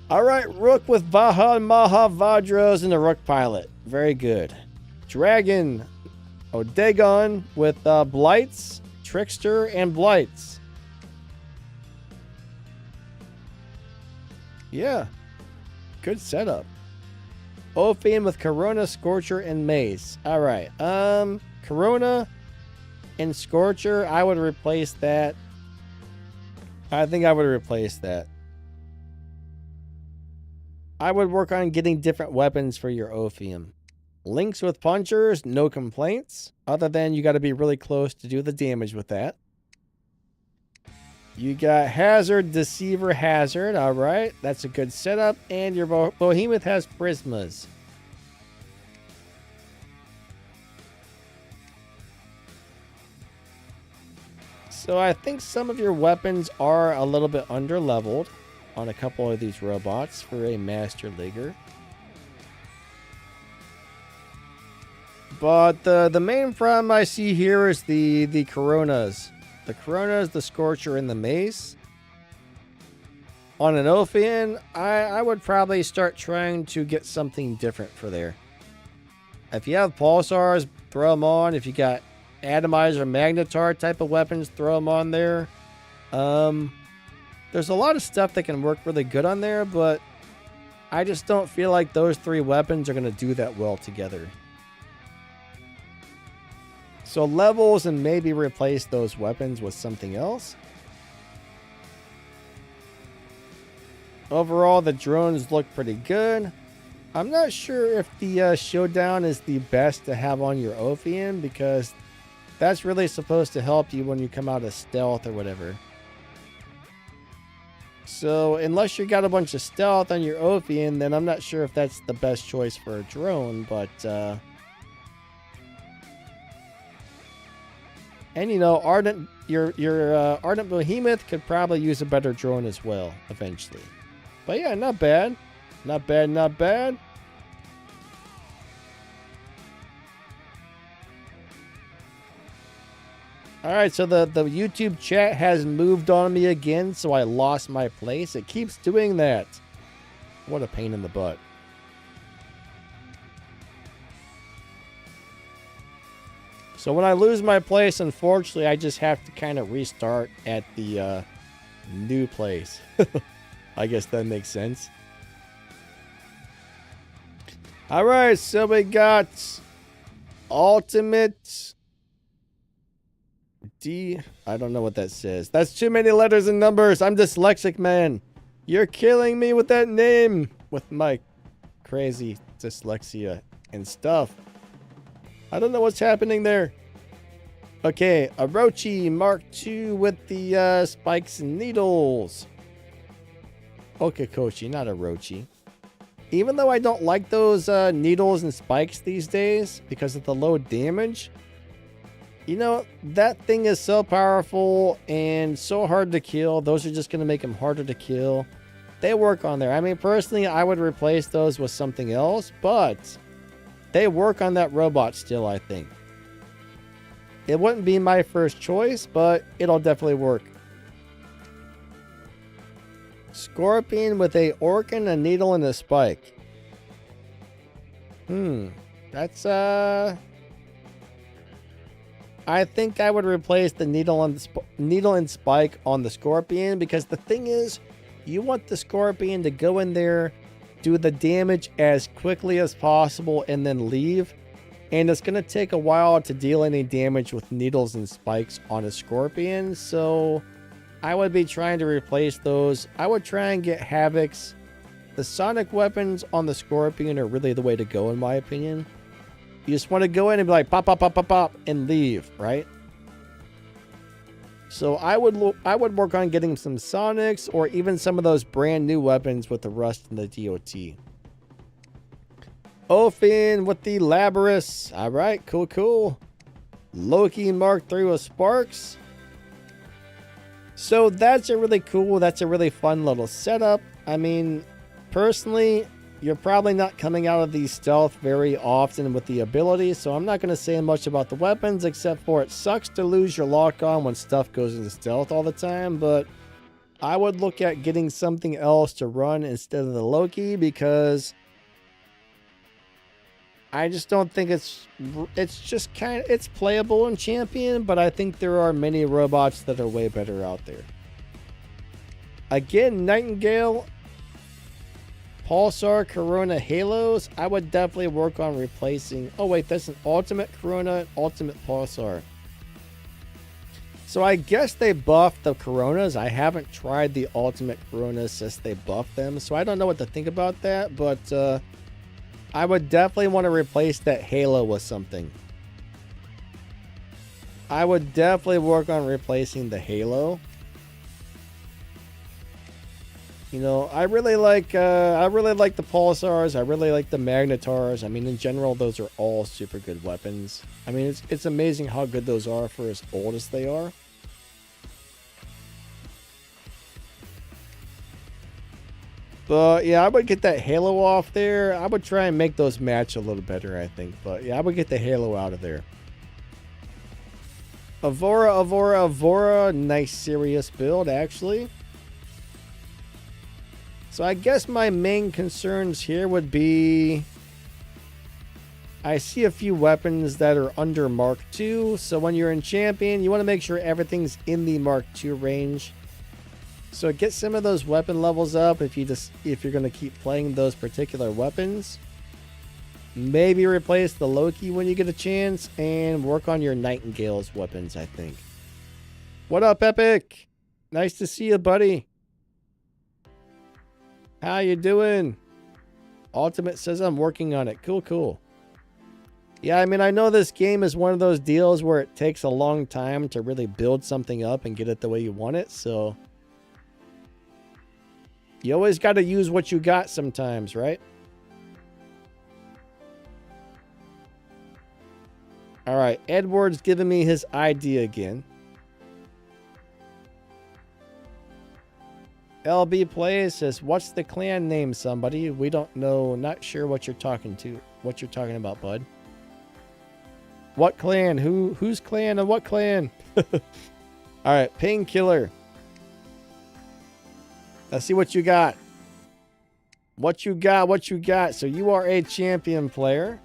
All right, Rook with Vaha and Maha Vadros and the Rook pilot. Very good. Dragon Odegon with Blights, Trickster, and Blights. Yeah, good setup. Ophian with Corona, Scorcher, and Mace. All right, Corona and Scorcher, I would replace that. I think I would replace that. I would work on getting different weapons for your Ophium. Lynx with Punchers, no complaints, other than you got to be really close to do the damage with that. You got Hazard, Deceiver, Hazard. All right, that's a good setup. And your Behemoth has Prismas. So I think some of your weapons are a little bit under-leveled on a couple of these robots for a Master Leaguer. But the main problem I see here is the Coronas. The Coronas, the Scorcher, and the Mace. On an Ophian, I would probably start trying to get something different for there. If you have Pulsars, throw them on. If you got Atomizer, Magnetar type of weapons, throw them on there. There's a lot of stuff that can work really good on there, but I just don't feel like those three weapons are going to do that well together. So levels and maybe replace those weapons with something else. Overall, the drones look pretty good. I'm not sure if the Showdown is the best to have on your Ophian, because that's really supposed to help you when you come out of stealth or whatever. So unless you got a bunch of stealth on your Ophian, then I'm not sure if that's the best choice for a drone, but and you know, Ardent, your Ardent Behemoth could probably use a better drone as well eventually. But yeah, not bad. Not bad, not bad. Alright, so the YouTube chat has moved on me again, so I lost my place. It keeps doing that. What a pain in the butt. So when I lose my place, unfortunately, I just have to kind of restart at the new place. I guess that makes sense. All right, so we got Ultimate D. I don't know what that says. That's too many letters and numbers. I'm dyslexic, man. You're killing me with that name. With my crazy dyslexia and stuff. I don't know what's happening there. Okay, Orochi Mark II with the spikes and needles. Okakoshi, not Orochi. Even though I don't like those needles and spikes these days because of the low damage, you know, that thing is so powerful and so hard to kill. Those are just going to make them harder to kill. They work on there. I mean, personally, I would replace those with something else, but they work on that robot still, I think. It wouldn't be my first choice, but it'll definitely work. Scorpion with a orkin, a needle, and a spike. That's I think I would replace the needle and spike on the Scorpion, because the thing is, you want the Scorpion to go in there, do the damage as quickly as possible, and then leave. And it's going to take a while to deal any damage with needles and spikes on a Scorpion, so I would be trying to replace those. I would try and get Havocs. The sonic weapons on the Scorpion are really the way to go, in my opinion. You just want to go in and be like, pop, pop, pop, pop, pop, and leave, right? So I would work on getting some Sonics, or even some of those brand new weapons with the Rust and the DOT. Ophin with the Labrys. All right, cool, cool. Loki Mark III with Sparks. So that's a really fun little setup. I mean, personally, you're probably not coming out of these stealth very often with the ability, so I'm not going to say much about the weapons, except for it sucks to lose your lock on when stuff goes into stealth all the time, but I would look at getting something else to run instead of the Loki, because I just don't think it's playable in Champion, but I think there are many robots that are way better out there. Again, Nightingale, Pulsar, Corona, Halos. I would definitely work on replacing... Oh wait, that's an Ultimate Corona, Ultimate Pulsar. So I guess they buffed the Coronas. I haven't tried the Ultimate Coronas since they buffed them, so I don't know what to think about that, but I would definitely want to replace that Halo with something. I would definitely work on replacing the Halo. You know, I really like the Pulsars. I really like the Magnetars. I mean, in general, those are all super good weapons. I mean, it's amazing how good those are for as old as they are. But yeah, I would get that Halo off there. I would try and make those match a little better, I think. But yeah, I would get the Halo out of there. Avora. Nice, serious build, actually. So I guess my main concerns here would be... I see a few weapons that are under Mark II. So when you're in Champion, you want to make sure everything's in the Mark II range. So get some of those weapon levels up if you're going to keep playing those particular weapons. Maybe replace the Loki when you get a chance, and work on your Nightingale's weapons, I think. What up, Epic? Nice to see you, buddy. How you doing? Ultimate says I'm working on it. Cool, cool. Yeah, I mean, I know this game is one of those deals where it takes a long time to really build something up and get it the way you want it, so you always got to use what you got sometimes, right? All right, Edward's giving me his ID again. LB Plays says, "What's the clan name, somebody? We don't know. Not sure what you're talking about, bud. What clan? Whose clan and what clan?" All right, Painkiller. Let's see what you got. What you got. So you are a Champion player.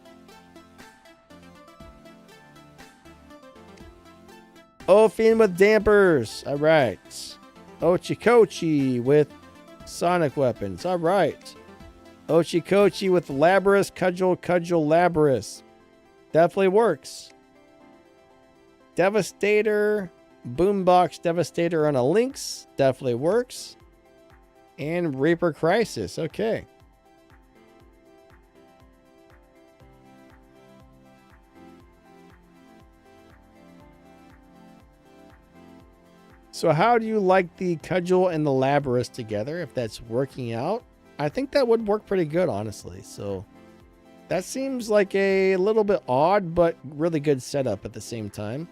Ophian with dampers. All right. Ochikochi with sonic weapons. All right. Ochikochi with Labrys, Cudgel, Labrys. Definitely works. Devastator, Boombox Devastator on a Lynx. Definitely works. And Reaper Crisis. Okay. So how do you like the Cudgel and the Labrys together, if that's working out? I think that would work pretty good, honestly. So that seems like a little bit odd, but really good setup at the same time.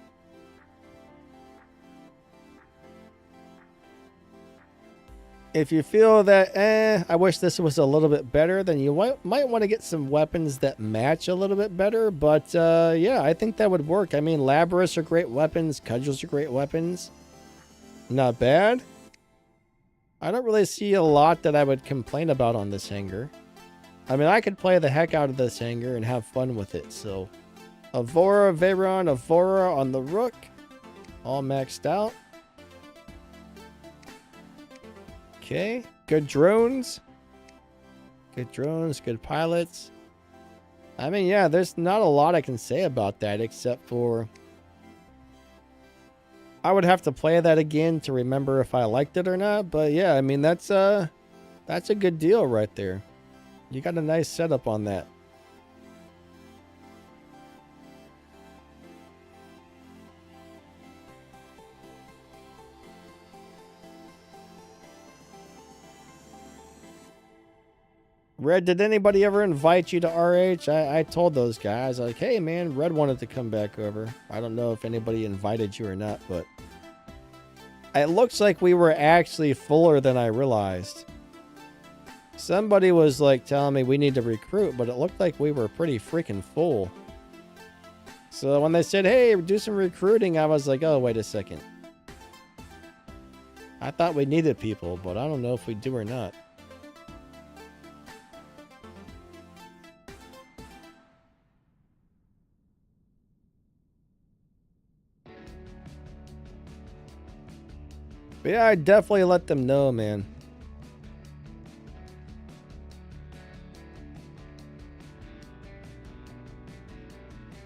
If you feel that, I wish this was a little bit better, then you might want to get some weapons that match a little bit better. But yeah, I think that would work. I mean, Labrys are great weapons. Cudgels are great weapons. Not bad. I don't really see a lot that I would complain about on this hangar. I mean, I could play the heck out of this hangar and have fun with it. So, Avora, Veyron, Avora on the Rook. All maxed out. Okay. Good drones. Good drones, good pilots. I mean, yeah, there's not a lot I can say about that except for I would have to play that again to remember if I liked it or not. But yeah, I mean, that's a good deal right there. You got a nice setup on that. Red, did anybody ever invite you to RH? I told those guys, like, hey man, Red wanted to come back over. I don't know if anybody invited you or not, but it looks like we were actually fuller than I realized. Somebody was like telling me we need to recruit, but it looked like we were pretty freaking full. So when they said, hey, do some recruiting, I was like, oh, wait a second. I thought we needed people, but I don't know if we do or not. But yeah, I definitely let them know, man.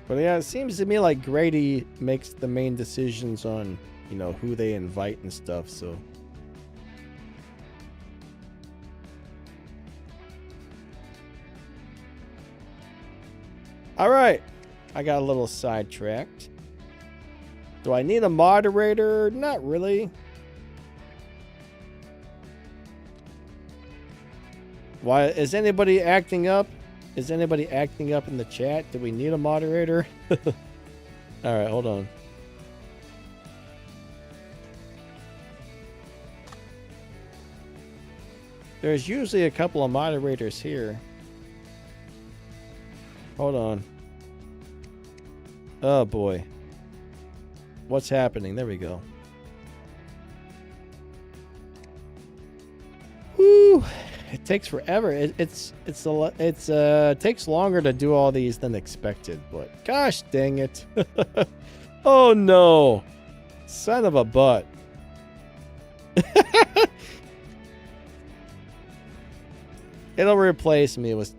But yeah, it seems to me like Grady makes the main decisions on, you know, who they invite and stuff, so. All right. I got a little sidetracked. Do I need a moderator? Not really. Why is anybody acting up? Is anybody acting up in the chat? Do we need a moderator? All right, hold on. There's usually a couple of moderators here. Hold on. Oh boy. What's happening? There we go. Whew. It takes forever. It takes longer to do all these than expected, but gosh dang it. Oh no. Son of a butt. It'll replace me with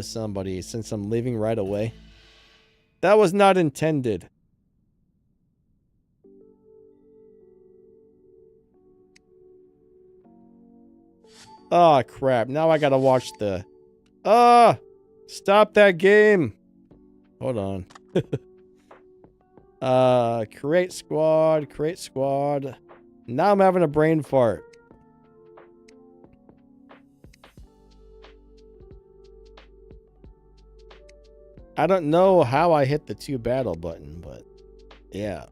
somebody since I'm leaving right away. That was not intended. Oh, crap. Now I gotta watch the... Stop that game! Hold on. Create squad. Now I'm having a brain fart. I don't know how I hit the 2 battle button, but... yeah.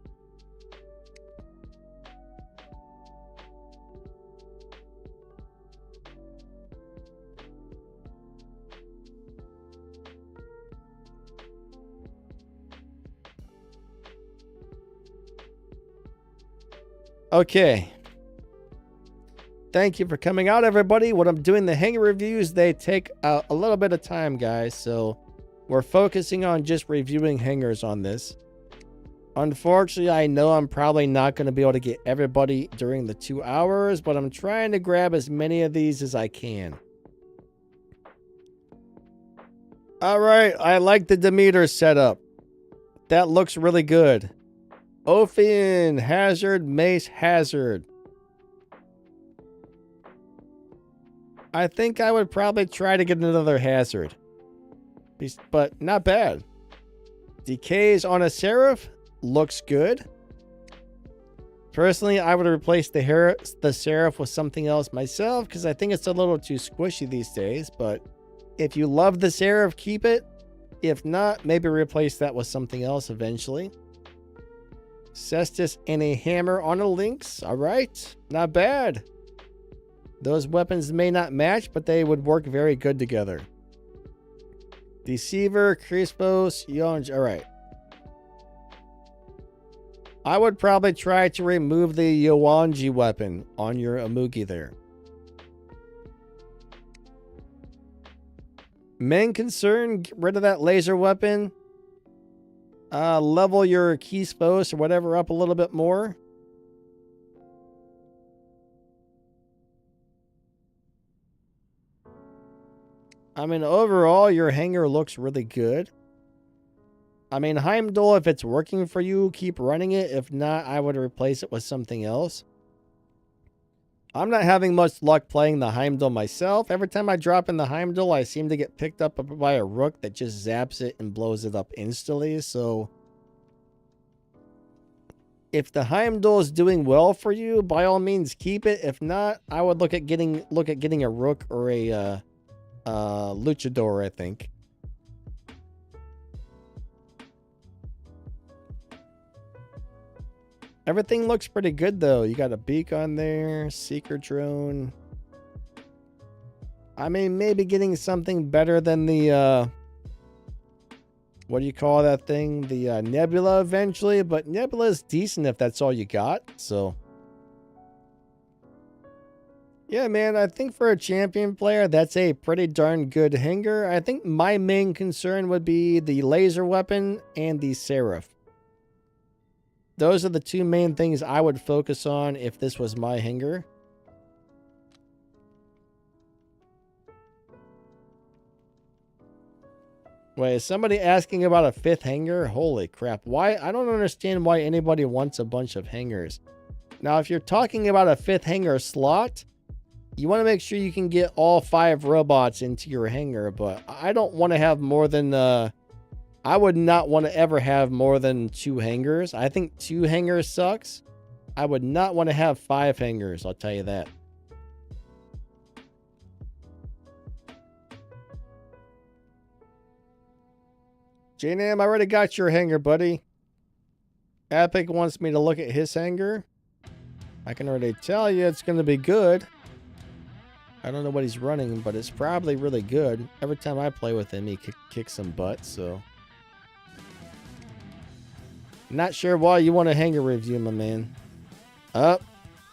Okay. Thank you for coming out, everybody. When I'm doing the hangar reviews, they take a little bit of time, guys. So we're focusing on just reviewing hangars on this. Unfortunately, I know I'm probably not going to be able to get everybody during the 2 hours, but I'm trying to grab as many of these as I can. Alright, I like the Demeter setup. That looks really good. Ophion, Hazard, Mace, Hazard. I think I would probably try to get another Hazard. But not bad. Decays on a Seraph looks good. Personally, I would replace the Seraph with something else myself because I think it's a little too squishy these days. But if you love the Seraph, keep it. If not, maybe replace that with something else eventually. Cestus and a hammer on a Lynx. Alright, not bad. Those weapons may not match, but they would work very good together. Deceiver, Crispos, Yonj. Alright. I would probably try to remove the Yowanji weapon on your Amugi there. Main concern, get rid of that laser weapon. Level your Kispos or whatever up a little bit more. I mean, overall, your hangar looks really good. I mean, Heimdall, if it's working for you, keep running it. If not, I would replace it with something else. I'm not having much luck playing the Heimdall myself. Every time I drop in the Heimdall, I seem to get picked up by a Rook that just zaps it and blows it up instantly. So, if the Heimdall is doing well for you, by all means, keep it. If not, I would look at getting a Rook or a Luchador, I think. Everything looks pretty good, though. You got a beak on there, seeker drone. I mean, maybe getting something better than the, what do you call that thing? The Nebula eventually, but Nebula is decent if that's all you got, so. Yeah, man, I think for a champion player, that's a pretty darn good hangar. I think my main concern would be the laser weapon and the Seraph. Those are the two main things I would focus on if this was my hangar. Wait, is somebody asking about a 5th hangar? Holy crap. Why? I don't understand why anybody wants a bunch of hangars. Now, if you're talking about a 5th hangar slot, you want to make sure you can get all 5 robots into your hangar, but I don't want to have more than... I would not want to ever have more than 2 hangars. I think 2 hangars sucks. I would not want to have 5 hangars, I'll tell you that. JNAM, I already got your hangar, buddy. Epic wants me to look at his hangar. I can already tell you it's going to be good. I don't know what he's running, but it's probably really good. Every time I play with him, he kicks some butt, so... Not sure why you want a hangar review, my man. Up.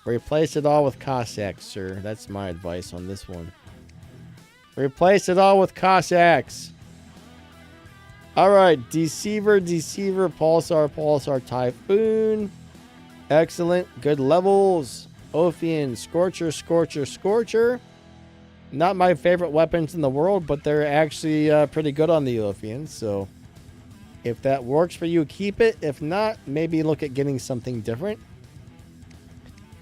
Replace it all with Cossacks, sir. That's my advice on this one. Replace it all with Cossacks. Alright. Deceiver, Pulsar, Typhoon. Excellent. Good levels. Ophion, Scorcher. Not my favorite weapons in the world, but they're actually pretty good on the Ophion, so... If that works for you, keep it. If not, maybe look at getting something different.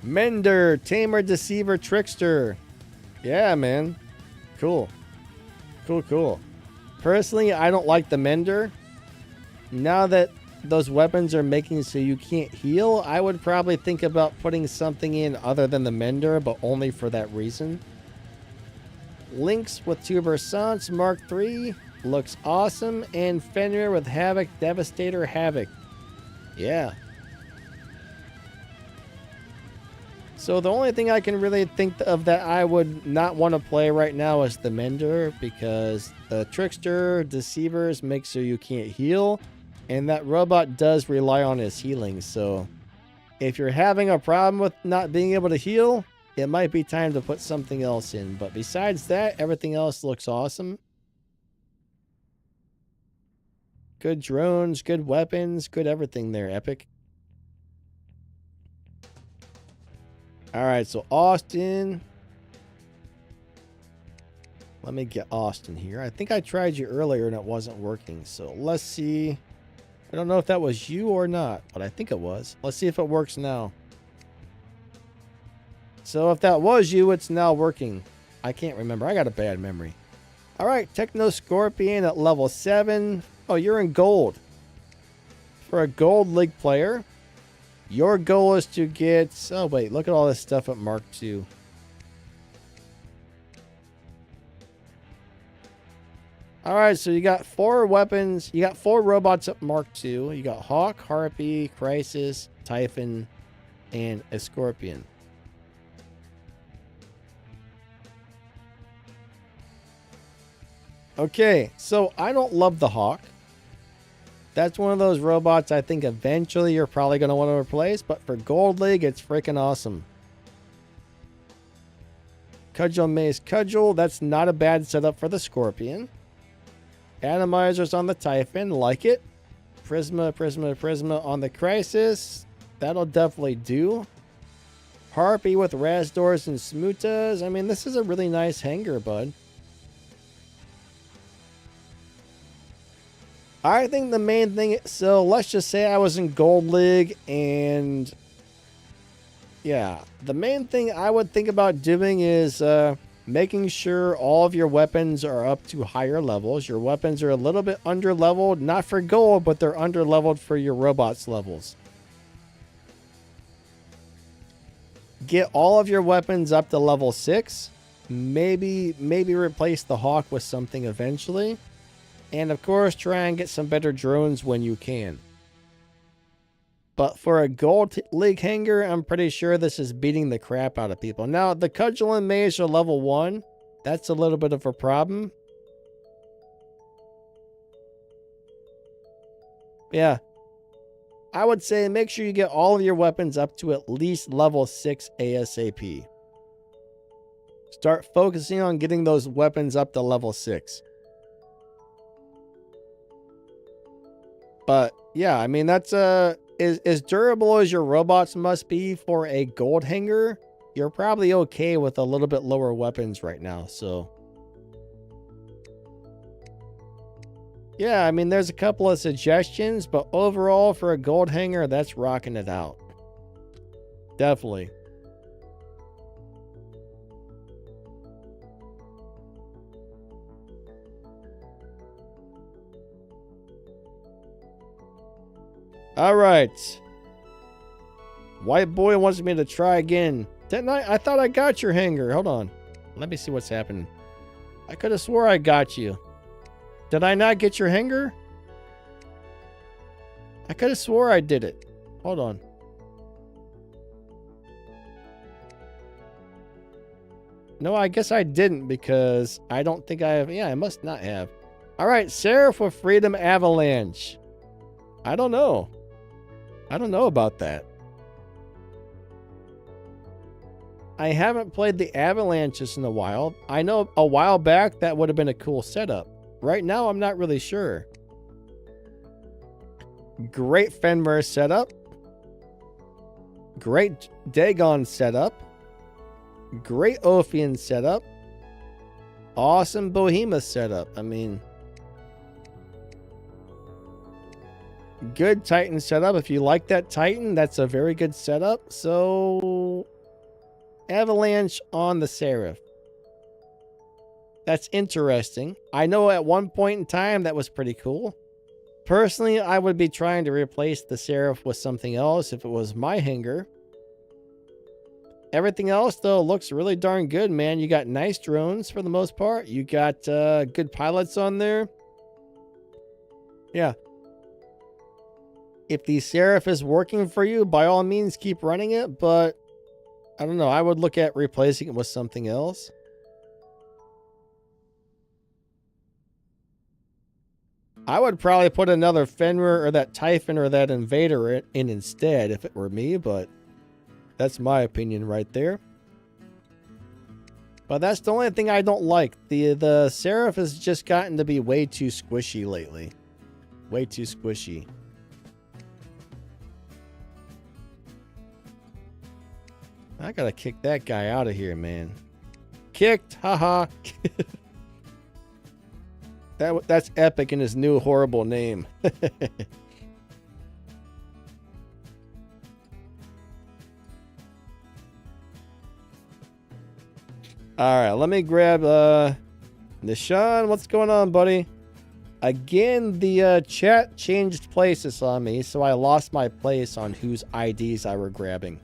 Mender, Tamer, Deceiver, Trickster. Yeah, man. Cool. Cool. Personally, I don't like the Mender. Now that those weapons are making so you can't heal, I would probably think about putting something in other than the Mender, but only for that reason. Lynx with 2 Versants, Mark III. Looks awesome. And Fenrir with Havoc, Devastator, Havoc. Yeah. So the only thing I can really think of that I would not want to play right now is the Mender, because the Trickster, Deceivers make so you can't heal, and that robot does rely on his healing. So if you're having a problem with not being able to heal, it might be time to put something else in. But besides that, everything else looks awesome. good drones, good weapons, good everything there, Epic. Alright, so Austin. Let me get Austin here. I think I tried you earlier and it wasn't working. So let's see. I don't know if that was you or not, but I think it was. Let's see if it works now. So if that was you, it's now working. I can't remember. I got a bad memory. Alright, Techno Scorpion at level 7. Oh, you're in gold. For a gold league player, your goal is to get... Oh, wait. Look at all this stuff at Mark II. Alright, so you got 4 weapons. You got 4 robots at Mark II. You got Hawk, Harpy, Crisis, Typhon, and a Scorpion. Okay, so I don't love the Hawk. That's one of those robots I think eventually you're probably going to want to replace, but for Gold League, it's freaking awesome. Cudgel Maze Cudgel, that's not a bad setup for the Scorpion. Atomizers on the Typhon, like it. Prisma on the Crisis, that'll definitely do. Harpy with Razdors and Smutas, I mean, this is a really nice hangar, bud. I think the main thing, so let's just say I was in Gold League and yeah, the main thing I would think about doing is making sure all of your weapons are up to higher levels. Your weapons are a little bit under leveled, not for gold, but they're under leveled for your robots levels. Get all of your weapons up to level 6. Maybe replace the Hawk with something eventually. And of course, try and get some better drones when you can. But for a Gold League hangar, I'm pretty sure this is beating the crap out of people. Now, the Cudgel and Maze are level 1. That's a little bit of a problem. Yeah. I would say make sure you get all of your weapons up to at least level 6 ASAP. Start focusing on getting those weapons up to level 6. But yeah, I mean, that's as durable as your robots must be for a gold hangar, you're probably okay with a little bit lower weapons right now. So yeah, I mean, there's a couple of suggestions, but overall for a gold hangar, that's rocking it out. Definitely. All right. White boy wants me to try again. Didn't I? I thought I got your hangar. Hold on. Let me see what's happening. I could have swore I got you. Did I not get your hangar? I could have swore I did it. Hold on. No, I guess I didn't because I don't think I have. Yeah, I must not have. All right. Seraph with Freedom Avalanche. I don't know. I don't know about that. I haven't played the Avalanches in a while. I know a while back that would have been a cool setup. Right now, I'm not really sure. Great Fenrir setup. Great Dagon setup. Great Ophian setup. Awesome Behemoth setup. I mean... good Titan setup. If you like that Titan, that's a very good setup. So, Avalanche on the Seraph. That's interesting. I know at one point in time that was pretty cool. Personally, I would be trying to replace the Seraph with something else if it was my hangar. Everything else, though, looks really darn good, man. You got nice drones for the most part. You got good pilots on there. Yeah. If the Seraph is working for you, by all means, keep running it. But, I don't know. I would look at replacing it with something else. I would probably put another Fenrir or that Typhon or that Invader in instead if it were me. But, that's my opinion right there. But that's the only thing I don't like. The Seraph has just gotten to be way too squishy lately. Way too squishy. I gotta kick that guy out of here, man. Kicked, haha. That's epic in his new horrible name. All right, let me grab Nishan. What's going on, buddy? Again, the chat changed places on me, so I lost my place on whose IDs I were grabbing.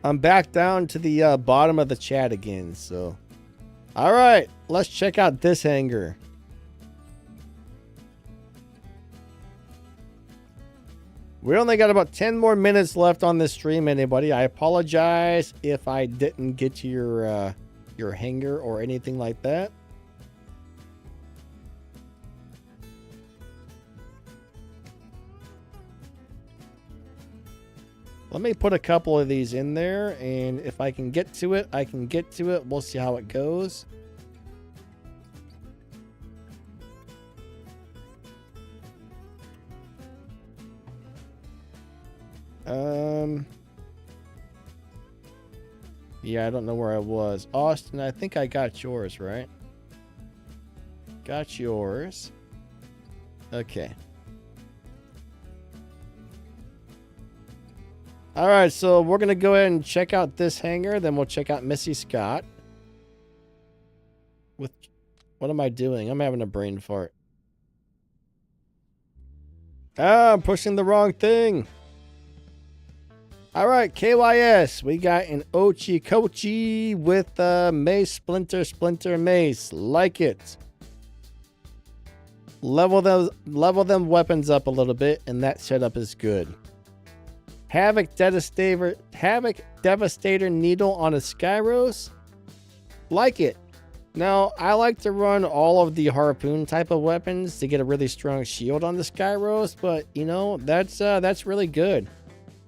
I'm back down to the bottom of the chat again, so. All right, let's check out this hangar. We only got about 10 more minutes left on this stream, anybody. I apologize if I didn't get to your hangar or anything like that. Let me put a couple of these in there, and if I can get to it, I can get to it. We'll see how it goes. Yeah, I don't know where I was. Austin, I think I got yours, right? Got yours. Okay. All right, so we're going to go ahead and check out this hangar. Then we'll check out Missy Scott. What am I doing? I'm having a brain fart. Ah, I'm pushing the wrong thing. All right, KYS. We got an Ochi Kochi with Mace Splinter Mace. Like it. Level them weapons up a little bit, and that setup is good. Havoc Devastator Needle on a Skyros. Like it. Now, I like to run all of the harpoon type of weapons to get a really strong shield on the Skyros, but you know, that's really good.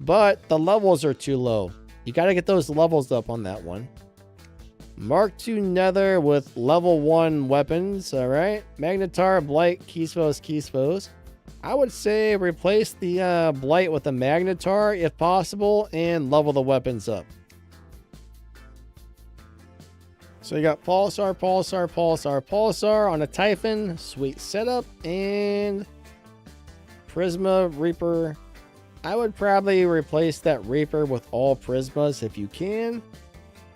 But the levels are too low. You got to get those levels up on that one. Mark II Nether with level 1 weapons. All right. Magnetar, Blight, Keysphos. I would say replace the Blight with a Magnetar if possible and level the weapons up. So you got Pulsar on a Typhon. Sweet setup. And Prisma, Reaper. I would probably replace that Reaper with all Prismas if you can.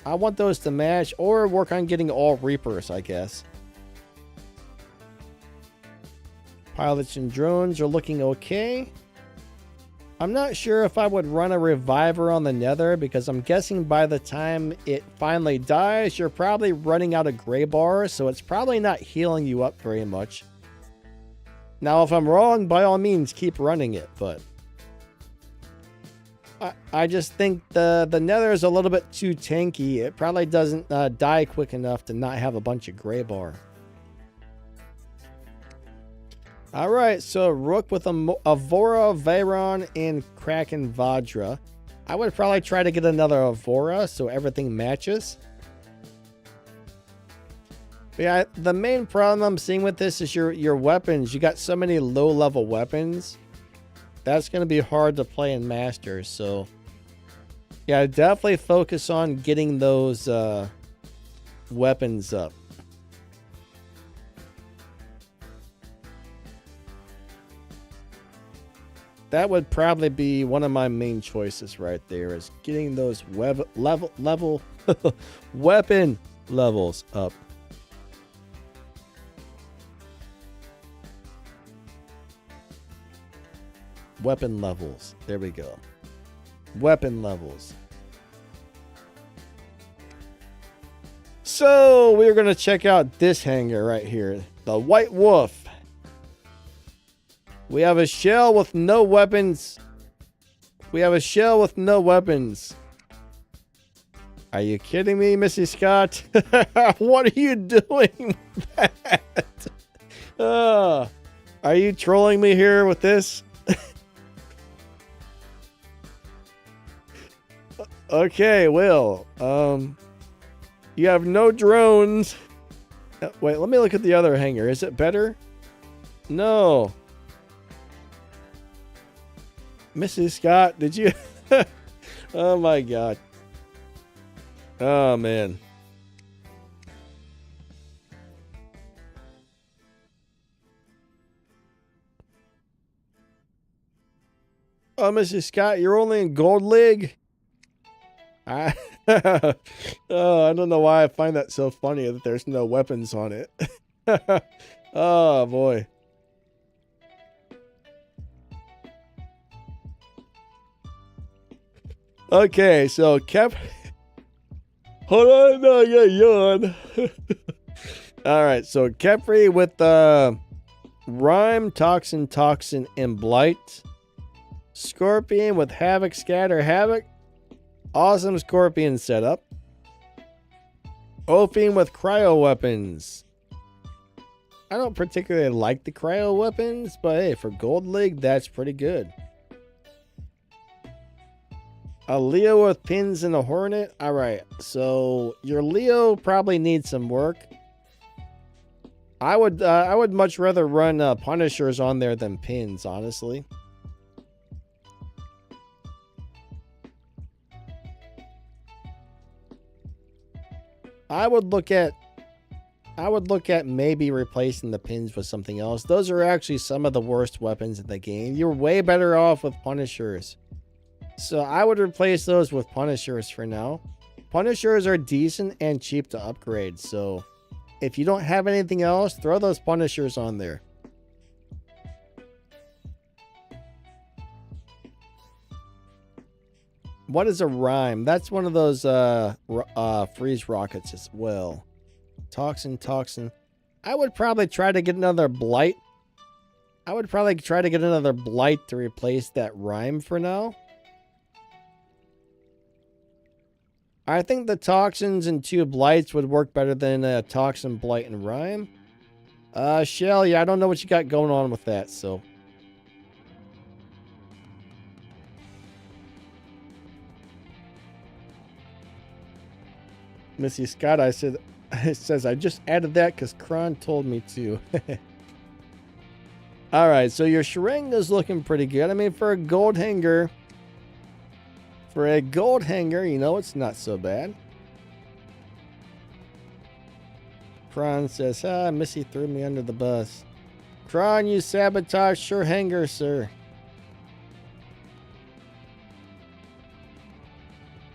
I want those to match or work on getting all Reapers, I guess. Pilots and drones are looking okay. I'm not sure if I would run a Reviver on the Nether because I'm guessing by the time it finally dies, you're probably running out of gray bars, so it's probably not healing you up very much. Now, if I'm wrong, by all means, keep running it, but I just think the Nether is a little bit too tanky. It probably doesn't die quick enough to not have a bunch of gray bar. All right, so Rook with Avora, Veyron, and Kraken Vajra. I would probably try to get another Avora so everything matches. But yeah, the main problem I'm seeing with this is your weapons. You got so many low-level weapons. That's going to be hard to play in Masters, so yeah, definitely focus on getting those weapons up. That would probably be one of my main choices right there, is getting those weapon levels up. Weapon levels. There we go. Weapon levels. So we're going to check out this hangar right here. The White Wolf. We have a shell with no weapons. Are you kidding me, Missy Scott? What are you doing with that? Are you trolling me here with this? Okay, well, you have no drones Wait, let me look at the other hangar. Is it better? No. Missy Scott, did you? Oh my god. Oh man. Oh, Missy Scott, you're only in Gold League? Oh, I don't know why I find that so funny that there's no weapons on it. Oh boy. Okay, so hold on, no, I got yawn. All right, so Kefri with Rhyme, Toxin, and Blight. Scorpion with Havoc, Scatter, Havoc. Awesome Scorpion setup. Ophine with Cryo Weapons. I don't particularly like the Cryo Weapons, but hey, for Gold League, that's pretty good. A Leo with Pins and a Hornet. Alright, so your Leo probably needs some work. I would much rather run Punishers on there than Pins, honestly. I would look at maybe replacing the Pins with something else. Those are actually some of the worst weapons in the game. You're way better off with Punishers. So I would replace those with Punishers for now. Punishers are decent and cheap to upgrade. So if you don't have anything else, throw those Punishers on there. What is a Rhyme? That's one of those freeze rockets as well. Toxin. I would probably try to get another Blight. I would probably try to get another Blight to replace that Rhyme for now. I think the Toxins and 2 Blights would work better than Toxin, Blight, and Rhyme. Shell, yeah, I don't know what you got going on with that, so... Missy Scott, it says, I just added that because Kron told me to. Alright, so your Sharinga's looking pretty good. I mean, for a gold hanger, you know, it's not so bad. Kron says, Missy threw me under the bus. Kron, you sabotaged your hanger, sir.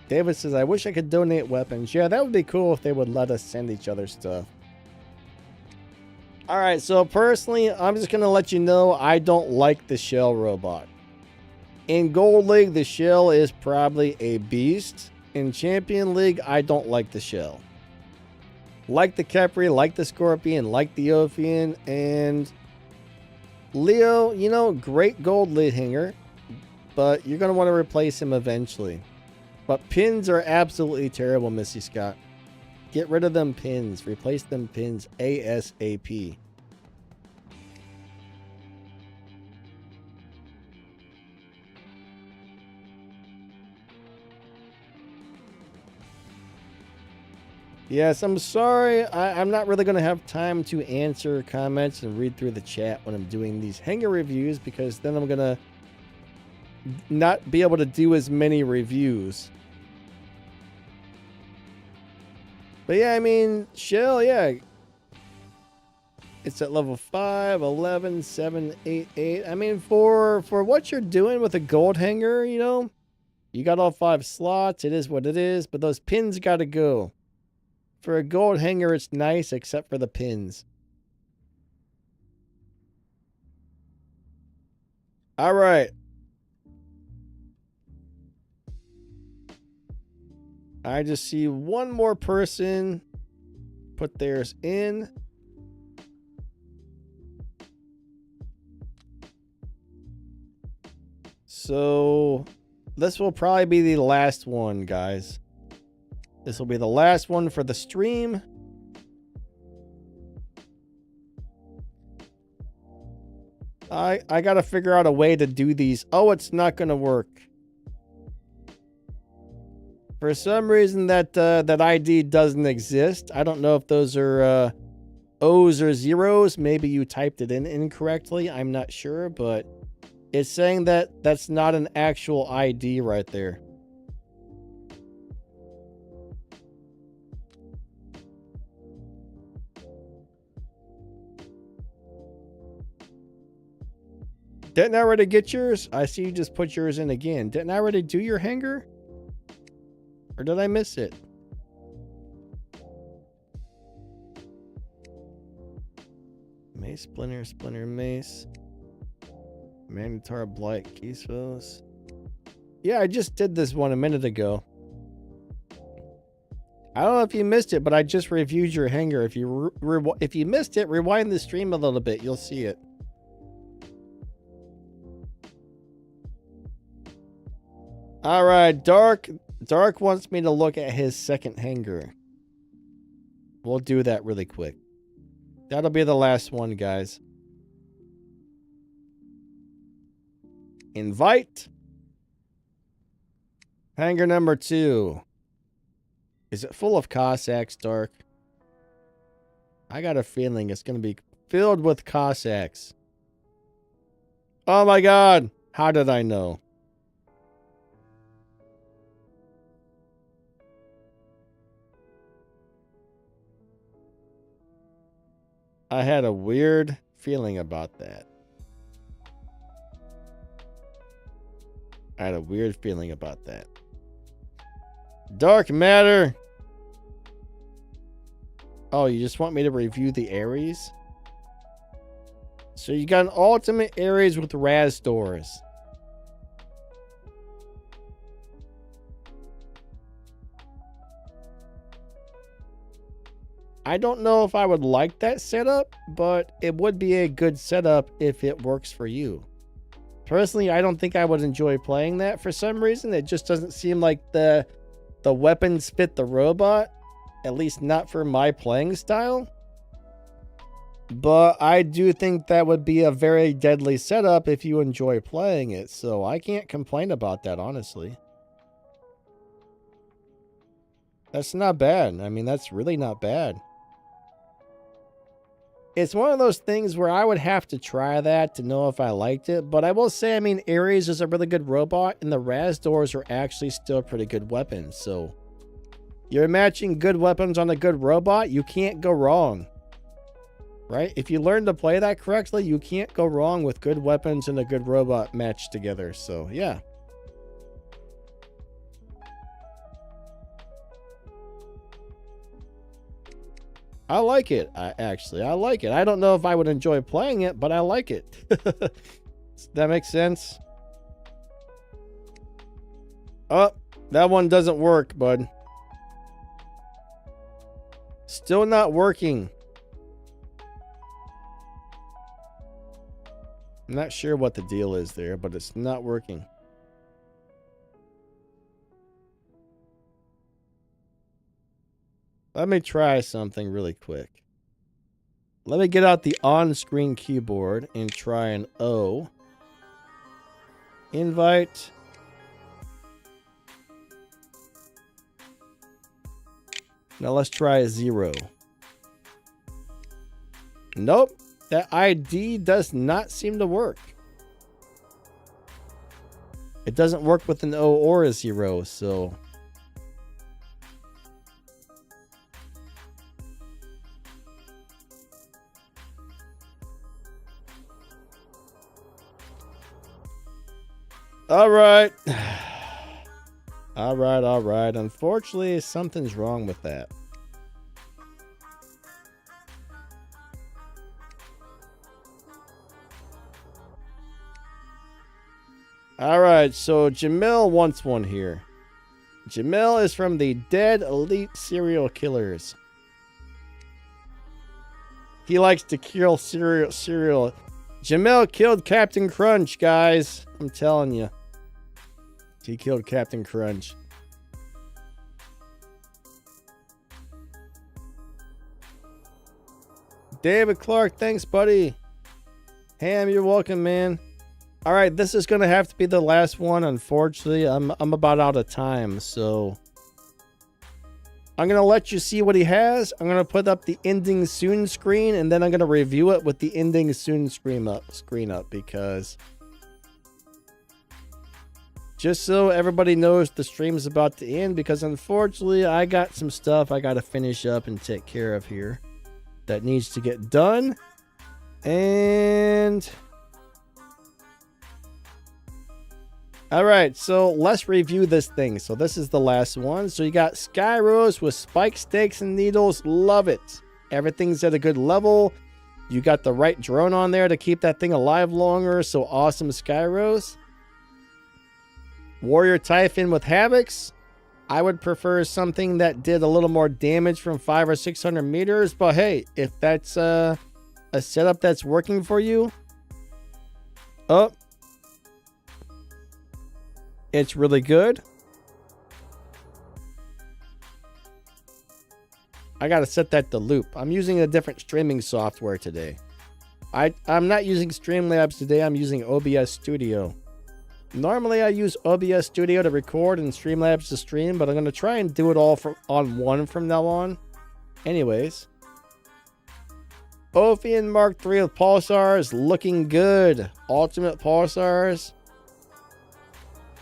David says, I wish I could donate weapons. Yeah, that would be cool if they would let us send each other stuff. Alright, so personally, I'm just going to let you know I don't like the Shell robot. In Gold League, the Shell is probably a beast. In Champion League, I don't like the Shell. Like the Kepri, like the Scorpion, like the Ophian, and Leo, you know, great Gold League hanger, but you're going to want to replace him eventually. But Pins are absolutely terrible, Missy Scott. Get rid of them Pins. Replace them Pins ASAP. Yes, I'm sorry. I'm not really going to have time to answer comments and read through the chat when I'm doing these hanger reviews, because then I'm going to not be able to do as many reviews. But yeah, I mean, Shell, yeah. It's at level 5, 11, 7, 8, 8. I mean, for what you're doing with a gold hanger, you know, you got all 5 slots. It is what it is, but those pins got to go. For a gold hanger, it's nice, except for the pins. All right. I just see one more person put theirs in. So this will probably be the last one, guys. This will be the last one for the stream. I got to figure out a way to do these. Oh, it's not going to work. For some reason that ID doesn't exist. I don't know if those are O's or zeros. Maybe you typed it in incorrectly. I'm not sure, but it's saying that that's not an actual ID right there. Didn't I already get yours? I see you just put yours in again. Didn't I already do your hanger? Or did I miss it? Mace, splinter, mace. Manitar, blight, Keysvos. Yeah, I just did this one a minute ago. I don't know if you missed it, but I just reviewed your hanger. If you missed it, rewind the stream a little bit. You'll see it. All right, Dark wants me to look at his second hanger. We'll do that really quick. That'll be the last one, guys. Invite. Hanger number 2. Is it full of Cossacks, Dark? I got a feeling it's going to be filled with Cossacks. Oh my god. How did I know? I had a weird feeling about that. Dark matter. Oh, you just want me to review the Ares? So you got an ultimate Ares with Raz doors. I don't know if I would like that setup, but it would be a good setup if it works for you. Personally, I don't think I would enjoy playing that for some reason. It just doesn't seem like the weapons fit the robot, at least not for my playing style. But I do think that would be a very deadly setup if you enjoy playing it, so I can't complain about that, honestly. That's not bad. I mean, that's really not bad. It's one of those things where I would have to try that to know if I liked it. But I will say, I mean, Ares is a really good robot, and the Raz doors are actually still pretty good weapons. So, you're matching good weapons on a good robot, you can't go wrong. Right? If you learn to play that correctly, you can't go wrong with good weapons and a good robot matched together. So, yeah. I like it. I like it. I don't know if I would enjoy playing it, but I like it. Does that make sense? Oh, that one doesn't work, bud. Still not working. I'm not sure what the deal is there, but it's not working. Let me try something really quick. Let me get out the on-screen keyboard and try an O. Invite. Now let's try a 0. Nope. That ID does not seem to work. It doesn't work with an O or a 0, so... All right. All right. Unfortunately, something's wrong with that. All right, so Jamil wants one here. Jamil is from the Dead Elite Serial Killers. He likes to kill cereal. Jamil killed Captain Crunch, guys. I'm telling you. He killed Captain Crunch. David Clark, thanks, buddy. Ham, you're welcome, man. All right, this is going to have to be the last one, unfortunately. I'm about out of time, so... I'm going to let you see what he has. I'm going to put up the ending soon screen, and then I'm going to review it with the ending soon screen up because just so everybody knows the stream's about to end, because unfortunately I got some stuff I got to finish up and take care of here that needs to get done. And all right, so let's review this thing. So this is the last one. So you got Sky Rose with spike stakes and needles. Love it. Everything's at a good level. You got the right drone on there to keep that thing alive longer. So awesome, Sky Rose. Warrior Typhon with Havocs. I would prefer something that did a little more damage from 500 or 600 meters. But hey, if that's a setup that's working for you. Oh. It's really good. I gotta set that to loop. I'm using a different streaming software today. I'm not using Streamlabs today. I'm using OBS Studio. Normally I use OBS Studio to record and Streamlabs to stream, but I'm gonna try and do it all on one from now on. Anyways, Ophion Mark III with pulsars looking good. Ultimate pulsars.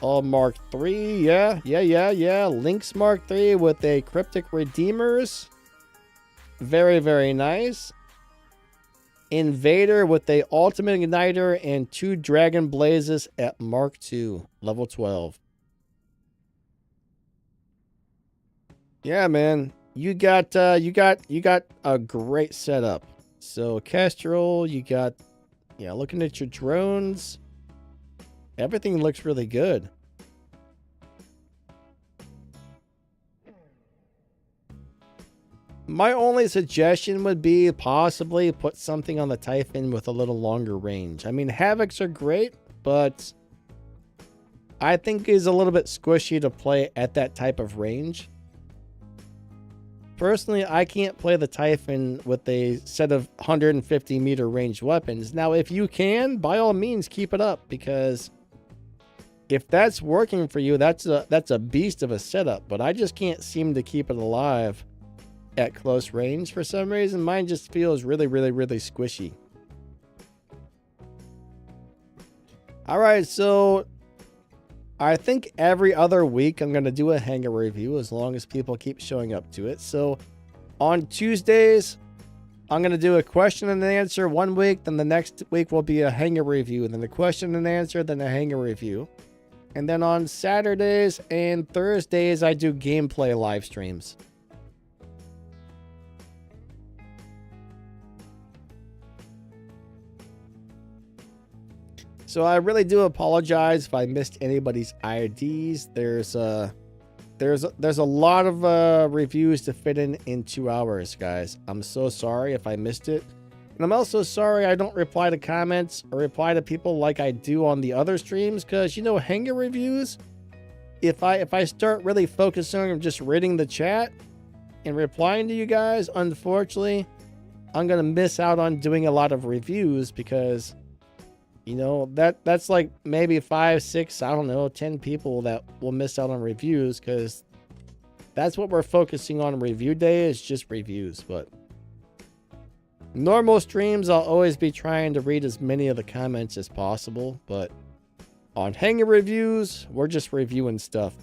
All Mark III, yeah. Lynx Mark III with a Cryptic Redeemers. Very, very nice. Invader with a Ultimate Igniter and 2 Dragon Blazes at Mark II, level 12. Yeah, man. You got a great setup. So Kestrel, you got, yeah, looking at your drones. Everything looks really good. My only suggestion would be possibly put something on the Typhon with a little longer range. I mean, Havocs are great, but I think he's a little bit squishy to play at that type of range. Personally, I can't play the Typhon with a set of 150 meter range weapons. Now, if you can, by all means, keep it up, because if that's working for you, that's a beast of a setup. But I just can't seem to keep it alive at close range for some reason. Mine just feels really, really, really squishy. All right, so I think every other week I'm going to do a hangar review as long as people keep showing up to it. So on Tuesdays, I'm going to do a question and answer one week. Then the next week will be a hangar review. Then a question and answer, then a hangar review. And then on Saturdays and Thursdays, I do gameplay live streams. So I really do apologize if I missed anybody's IDs. There's a lot of reviews to fit in 2 hours, guys. I'm so sorry if I missed it. And I'm also sorry I don't reply to comments or reply to people like I do on the other streams, because, you know, hangar reviews, if I start really focusing on just reading the chat and replying to you guys, unfortunately, I'm going to miss out on doing a lot of reviews, because, you know, that's like maybe 5, 6, I don't know, 10 people that will miss out on reviews, because that's what we're focusing on review day, is just reviews. But normal streams, I'll always be trying to read as many of the comments as possible. But on hangar reviews, we're just reviewing stuff.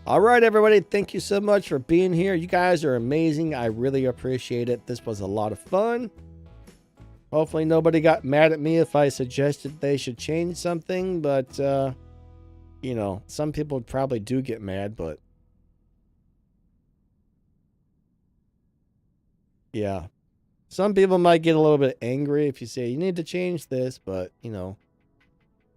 All right, everybody. Thank you so much for being here. You guys are amazing. I really appreciate it. This was a lot of fun. Hopefully nobody got mad at me if I suggested they should change something. But, you know, some people probably do get mad. But, yeah. Some people might get a little bit angry if you say, you need to change this. But, you know,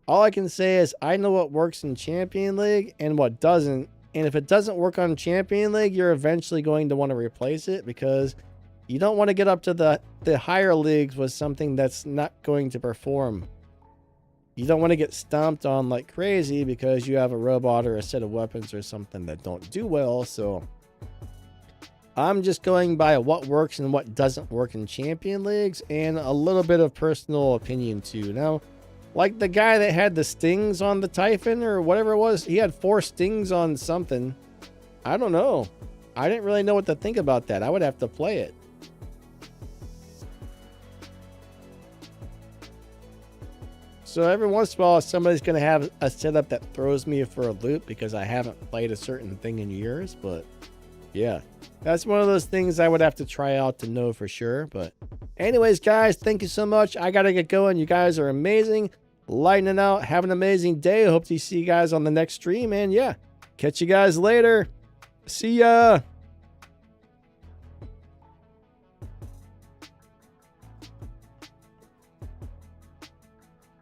all I can say is I know what works in Champion League and what doesn't. And if it doesn't work on Champion League, you're eventually going to want to replace it, because you don't want to get up to the higher leagues with something that's not going to perform. You don't want to get stomped on like crazy because you have a robot or a set of weapons or something that don't do well. So I'm just going by what works and what doesn't work in Champion Leagues, and a little bit of personal opinion too. Now, Like the guy that had the stings on the Typhon or whatever it was. He had 4 stings on something. I don't know. I didn't really know what to think about that. I would have to play it. So every once in a while, somebody's going to have a setup that throws me for a loop because I haven't played a certain thing in years. But yeah, that's one of those things I would have to try out to know for sure. But anyways, guys, thank you so much. I got to get going. You guys are amazing. Lightning out. Have an amazing day. Hope to see you guys on the next stream. And yeah, catch you guys later. See ya.